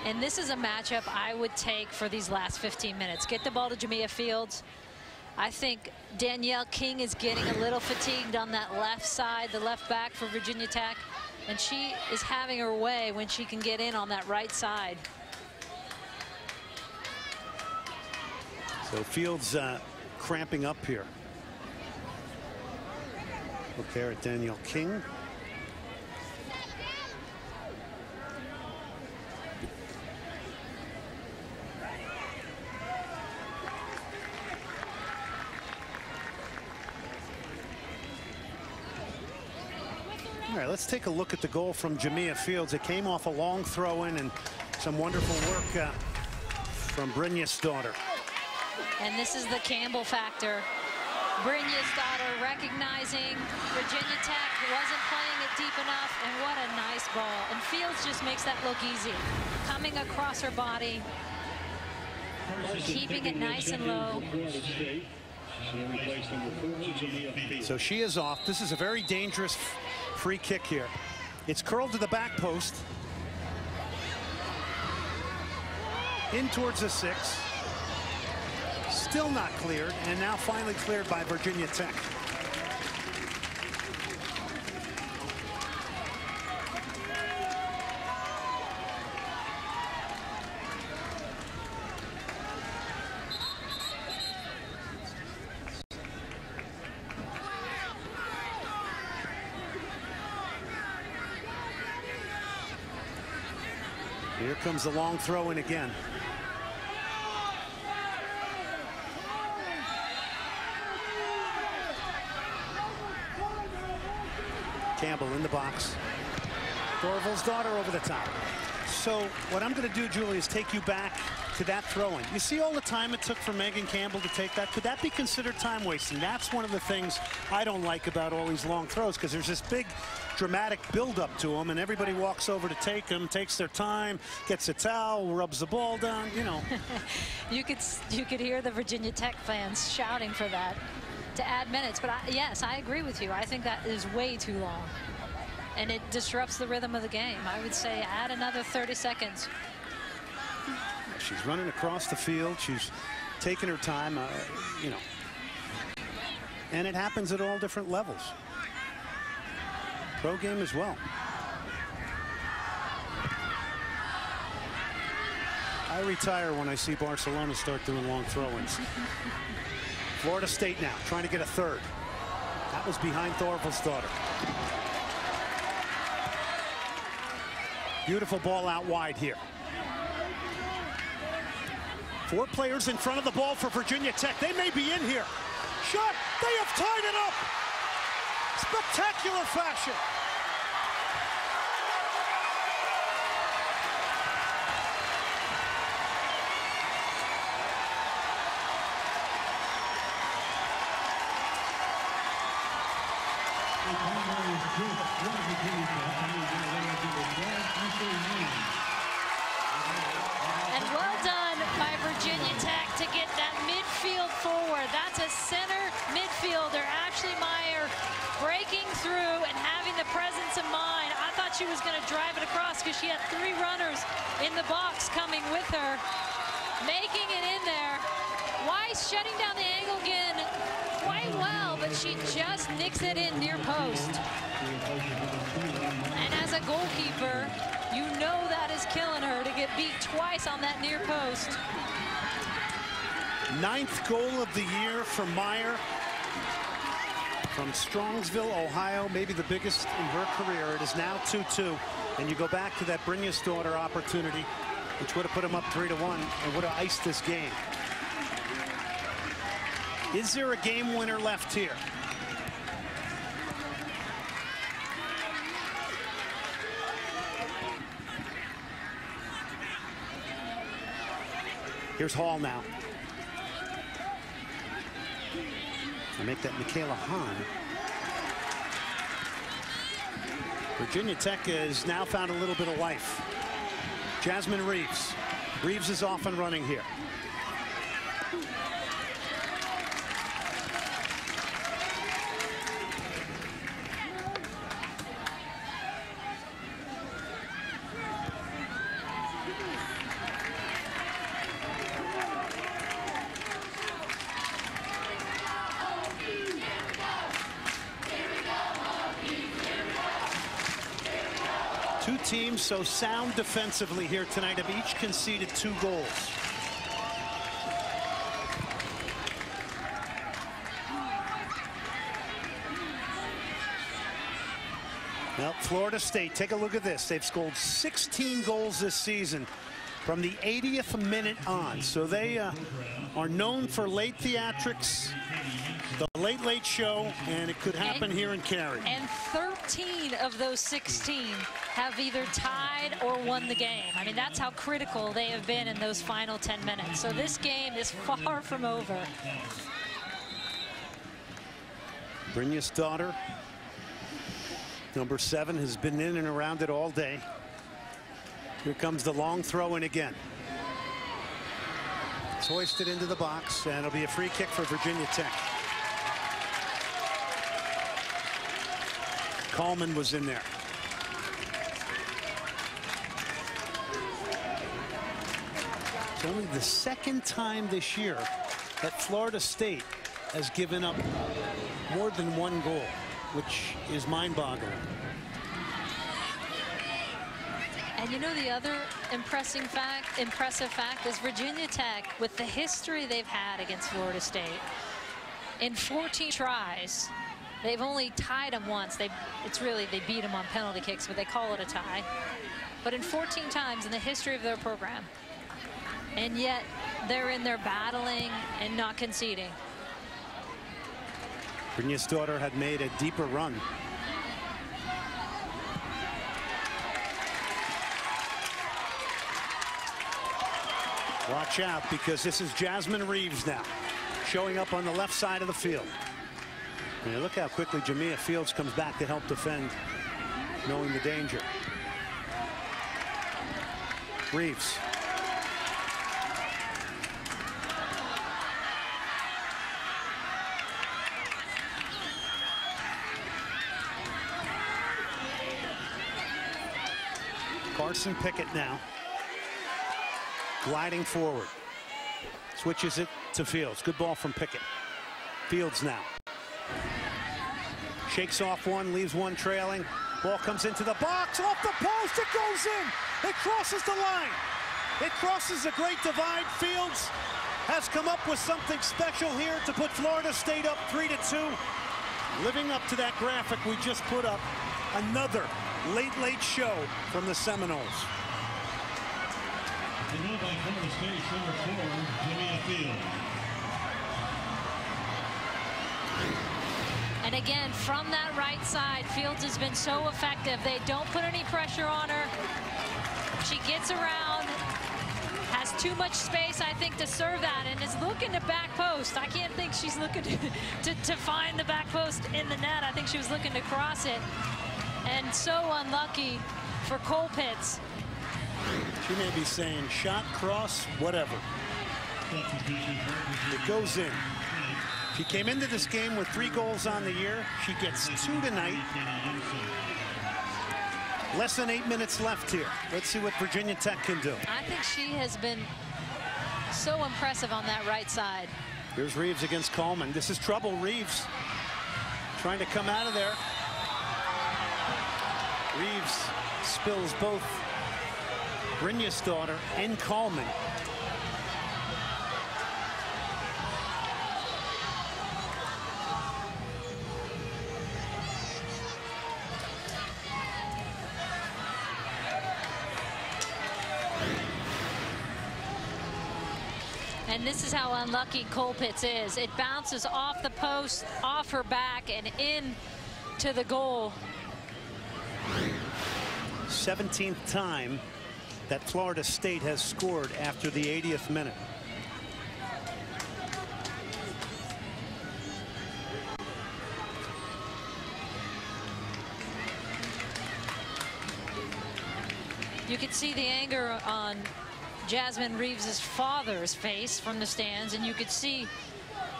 And this is a matchup I would take for these last 15 minutes. Get the ball to Jamia Fields. I think Danielle King is getting a little fatigued on that left side, the left back for Virginia Tech. And she is having her way when she can get in on that right side. So Fields cramping up here. Look there at Danielle King. All right, let's take a look at the goal from Jamia Fields. It came off a long throw in and some wonderful work from Brynja's daughter. And this is the Campbell factor. Brynja's daughter recognizing Virginia Tech wasn't playing it deep enough, and what a nice ball. And Fields just makes that look easy. Coming across her body, keeping it nice and low. So she is off. This is a very dangerous free kick here. It's curled to the back post. In towards the 6. Still not cleared, and now finally cleared by Virginia Tech. Here comes the long throw in again. Campbell in the box. Thorvald's daughter over the top. So what I'm going to do, Julie, is take you back to that throw-in. You see all the time it took for Megan Campbell to take that? Could that be considered time wasting? That's one of the things I don't like about all these long throws, because there's this big dramatic build-up to them, and everybody walks over to take them, takes their time, gets a towel, rubs the ball down, you know. You could hear the Virginia Tech fans shouting for that to add minutes, but yes, I agree with you. I think that is way too long, and it disrupts the rhythm of the game. I would say add another 30 seconds. She's running across the field. She's taking her time, you know, and it happens at all different levels. Pro game as well. I retire when I see Barcelona start doing long throw-ins. Florida State now trying to get a third. That was behind Thorvald's daughter. Beautiful ball out wide here. 4 players in front of the ball for Virginia Tech. They may be in here. Shot. They have tied it up. Spectacular fashion. And well done by Virginia Tech to get that midfield forward. That's a center midfielder, Ashley Meyer, breaking through and having the presence of mind. I thought she was going to drive it across because she had 3 runners in the box coming with her, making it in there. Weiss shutting down the angle again quite well, but she just nicks it in near post. And as a goalkeeper, you know that is killing her to get beat twice on that near post. 9th goal of the year for Meyer from Strongsville, Ohio, maybe the biggest in her career. It is now 2-2, and you go back to that Brynja's daughter opportunity, which would have put them up 3-1 and would have iced this game. Is there a game winner left here? Here's Hall now. To make that Michaela Hahn. Virginia Tech has now found a little bit of life. Jasmine Reeves. Reeves is off and running here. Two teams so sound defensively here tonight have each conceded 2 goals. Well, Florida State, take a look at this. They've scored 16 goals this season. from the 80th minute on. So they are known for late theatrics, the Late Show, and it could happen here in Cary. And 13 of those 16 have either tied or won the game. I mean, that's how critical they have been in those final 10 minutes. So this game is far from over. Brynja's daughter, number 7, has been in and around it all day. Here comes the long throw in again. It's hoisted into the box, and it'll be a free kick for Virginia Tech. Coleman was in there. It's only the second time this year that Florida State has given up more than 1 goal, which is mind-boggling. And you know, the other impressive fact is Virginia Tech, with the history they've had against Florida State, in 14 tries, they've only tied them once. They beat them on penalty kicks, but they call it a tie. But in 14 times in the history of their program, and yet they're in there battling and not conceding. Brynja's daughter had made a deeper run. Watch out, because this is Jasmine Reeves now, showing up on the left side of the field. And look how quickly Jamia Fields comes back to help defend, knowing the danger. Reeves. Carson Pickett now, gliding forward. Switches it to Fields. Good ball from Pickett. Fields now. Shakes off one, leaves one trailing. Ball comes into the box, off the post, it goes in. It crosses the line. It crosses the great divide. Fields has come up with something special here to put Florida State up 3-2. Living up to that graphic we just put up, another late show from the Seminoles. The goal by Florida State, number 4, Jamia Fields. And again, from that right side, Fields has been so effective. They don't put any pressure on her. She gets around, has too much space, I think, to serve that, and is looking to back post. I can't think she's looking to find the back post in the net. I think she was looking to cross it. And so unlucky for Colpitts. She may be saying shot, cross, whatever. It goes in. She came into this game with 3 goals on the year. She gets 2 tonight. Less than 8 minutes left here. Let's see what Virginia Tech can do. I think she has been so impressive on that right side. Here's Reeves against Coleman. This is trouble. Reeves trying to come out of there. Reeves spills both Brynja's daughter and Coleman. And this is how unlucky Colpitts is. It bounces off the post, off her back, and in to the goal. 17th time that Florida State has scored after the 80th minute. You could see the anger on Jasmine Reeves' father's face from the stands, and you could see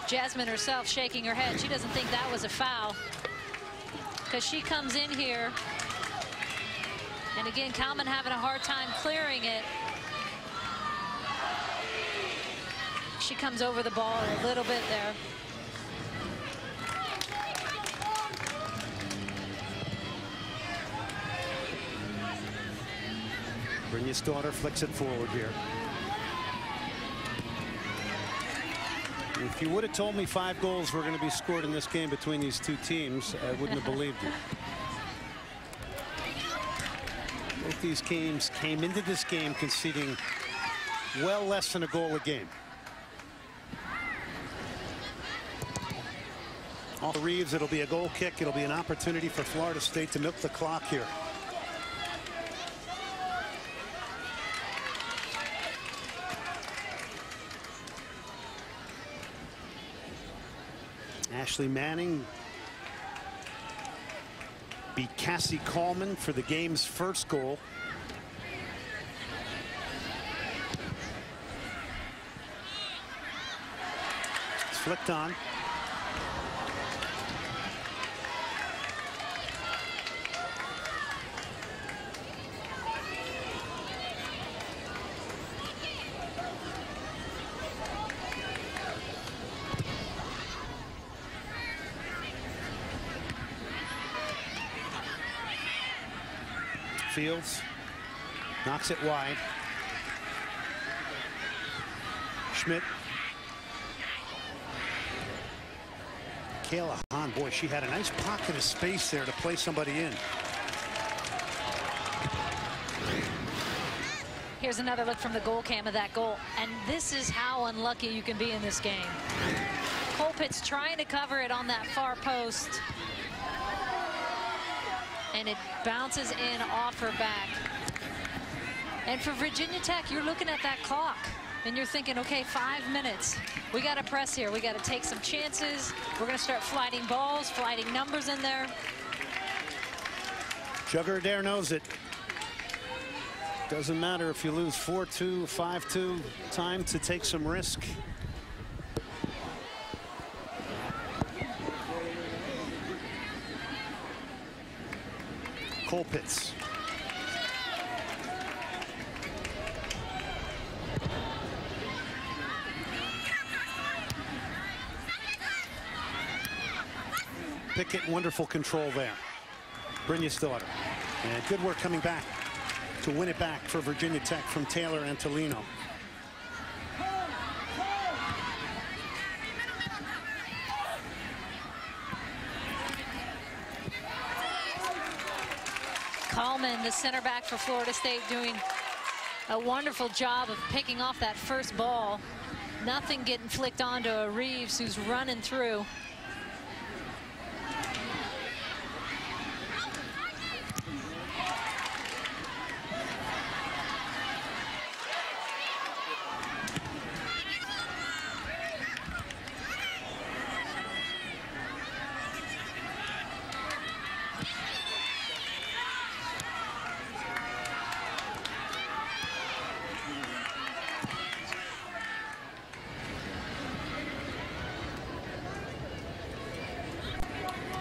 Jasmine herself shaking her head. She doesn't think that was a foul, because she comes in here, and again, Coleman having a hard time clearing it. She comes over the ball a little bit there. Brynja's daughter flicks it forward here. If you would have told me 5 goals were going to be scored in this game between these two teams, I wouldn't have believed you. Both these teams came into this game conceding well less than a goal a game. Off Reeves, it'll be a goal kick. It'll be an opportunity for Florida State to milk the clock here. Ashley Manning beat Cassie Coleman for the game's first goal. It's flicked on. Fields knocks it wide. Schmidt. Kayla Hahn, boy, she had a nice pocket of space there to play somebody in. Here's another look from the goal cam of that goal. And this is how unlucky you can be in this game. Colpitt's trying to cover it on that far post. And it bounces in off her back. And for Virginia Tech, you're looking at that clock and you're thinking, okay, 5 minutes. We got to press here. We got to take some chances. We're going to start flighting balls, flighting numbers in there. Jugger Adair knows it. Doesn't matter if you lose 4-2, 5-2. Time to take some risk. Colpitts. Pickett, wonderful control there. Brynja's daughter. And good work coming back to win it back for Virginia Tech from Taylor Antolino. Coleman, the center back for Florida State, doing a wonderful job of picking off that first ball. Nothing getting flicked onto a Reeves who's running through.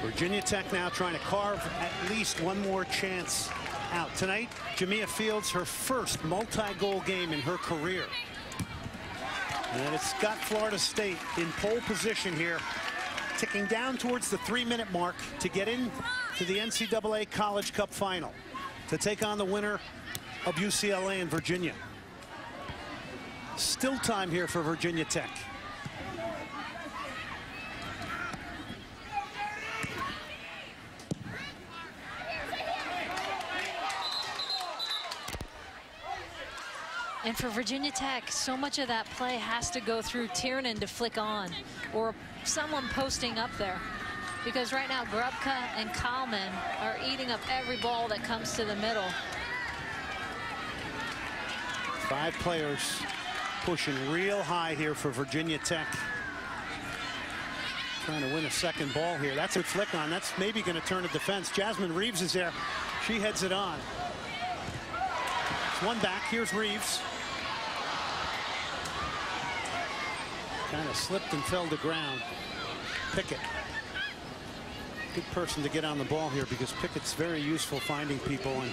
Virginia Tech now trying to carve at least one more chance out. Tonight, Jamia Fields, her first multi-goal game in her career. And it's got Florida State in pole position here, ticking down towards the 3-minute mark to get in to the NCAA College Cup final, to take on the winner of UCLA and Virginia. Still time here for Virginia Tech. And for Virginia Tech, so much of that play has to go through Tiernan to flick on, or someone posting up there. Because right now, Grubka and Kalman are eating up every ball that comes to the middle. 5 players pushing real high here for Virginia Tech. Trying to win a second ball here. That's a flick on. That's maybe going to turn a defense. Jasmine Reeves is there. She heads it on. It's one back. Here's Reeves. Kind of slipped and fell to ground. Pickett. Good person to get on the ball here, because Pickett's very useful finding people, and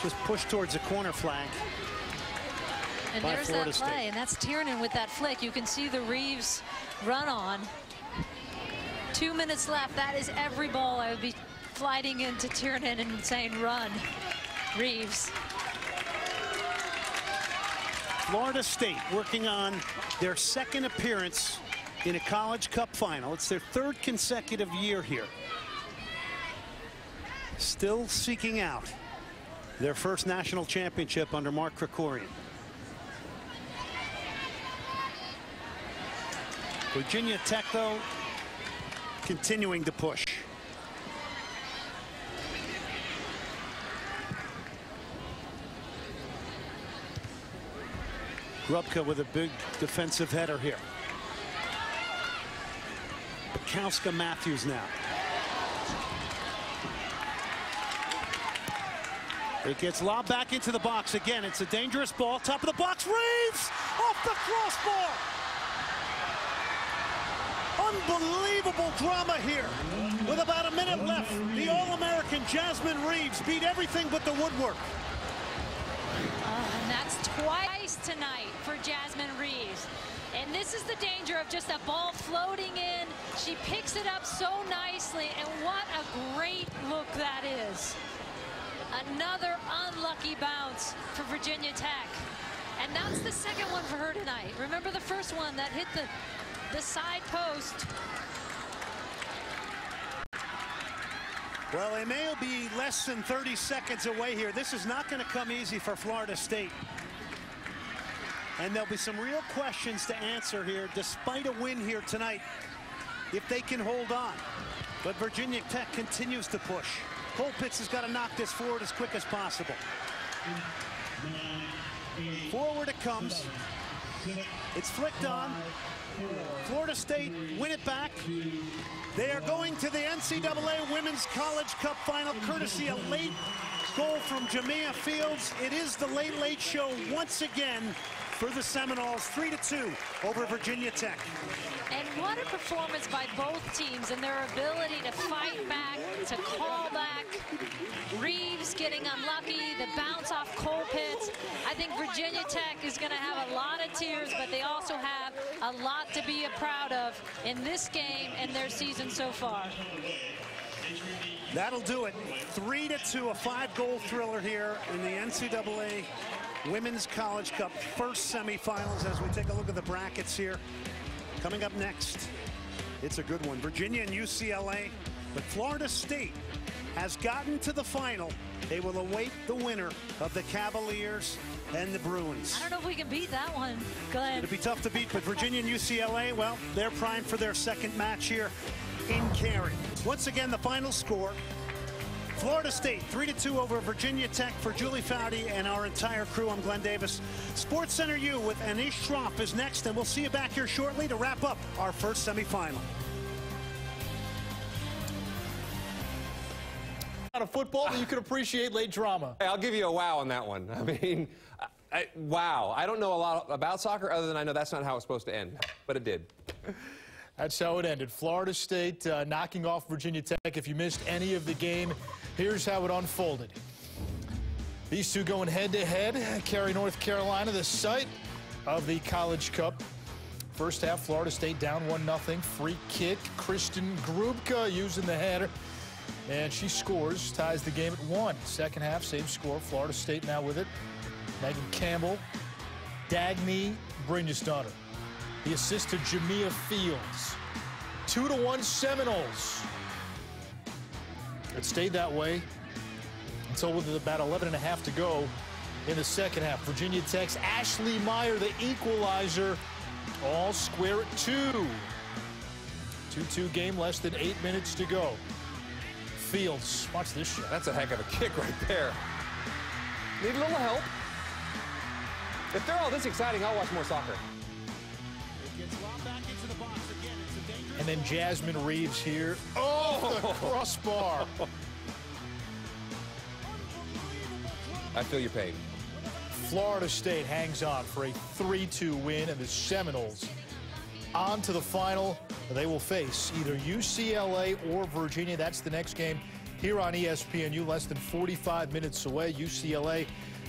just push towards the corner flag. And by there's Florida that play, State. and that's Tiernan with that flick. You can see the Reeves run on. 2 minutes left. That is every ball I would be flighting into Tiernan and saying, run, Reeves. Florida State working on their second appearance in a College Cup final. It's their 3rd consecutive year here. Still seeking out their first national championship under Mark Krikorian. Virginia Tech, though, continuing to push. Grubka with a big defensive header here. Bukowska Matthews now. It gets lobbed back into the box again. It's a dangerous ball. Top of the box. Reeves off the crossbar. Unbelievable drama here. With about a minute left, the All-American Jasmine Reeves beat everything but the woodwork. And that's twice tonight for Jasmine Reeves. And this is the danger of just a ball floating in. She picks it up so nicely, and what a great look that is. Another unlucky bounce for Virginia Tech. And that's the second one for her tonight. Remember the first one that hit the side post. Well, they may be less than 30 seconds away here. This is not going to come easy for Florida State. And there'll be some real questions to answer here, despite a win here tonight, if they can hold on. But Virginia Tech continues to push. Colpitts has got to knock this forward as quick as possible. Forward it comes. It's flicked on. Florida State win it back. They are going to the NCAA Women's College Cup Final, courtesy a late goal from Jamia Fields. It is the Late Late Show once again for the Seminoles, 3-2 over Virginia Tech. And what a performance by both teams and their ability to fight back, to call back. Reeves getting unlucky, the bounce off Colpitts. I think Virginia Tech is going to have a lot of tears, but they also have a lot to be proud of in this game and their season so far. That'll do it. 3-2, a 5-goal thriller here in the NCAA Women's College Cup first semifinals as we take a look at the brackets here. Coming up next, it's a good one. Virginia and UCLA, but Florida State has gotten to the final. They will await the winner of the Cavaliers and the Bruins. I don't know if we can beat that one, Glenn. It'll be tough to beat, but Virginia and UCLA, well, they're primed for their second match here in Cary. Once again, the final score. Florida State 3-2 over Virginia Tech. For Julie Foudy and our entire crew, I'm Glenn Davis. Sports Center U with Anish Shroff is next, and we'll see you back here shortly to wrap up our first semifinal. Of football that you can appreciate late drama. Hey, I'll give you a wow on that one. I mean, wow. I don't know a lot about soccer other than I know that's not how it's supposed to end, but it did. That's how it ended. Florida State knocking off Virginia Tech. If you missed any of the game, here's how it unfolded. These two going head-to-head. Cary, North Carolina, the site of the College Cup. First half, Florida State down 1-0. Free kick. Kristen Grubka using the header. And she scores, ties the game at 1. Second half, same score. Florida State now with it. Megan Campbell, Dagny Brynjasdottir. The assist to Jamia Fields. 2-1 Seminoles. It stayed that way until with about 11.5 to go in the second half. Virginia Tech's Ashley Meyer, the equalizer, all square at 2. 2-2 game, less than 8 minutes to go. Fields, watch this shot. That's a heck of a kick right there. Need a little help. If they're all this exciting, I'll watch more soccer. And then Jasmine Reeves here. Oh, the crossbar. I feel your pain. Florida State hangs on for a 3-2 win, and the Seminoles on to the final. They will face either UCLA or Virginia. That's the next game here on ESPNU, less than 45 minutes away. UCLA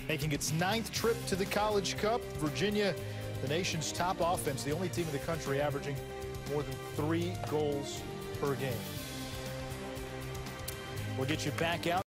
making its 9th trip to the College Cup. Virginia, the nation's top offense, the only team in the country averaging more than 3 goals per game. We'll get you back out.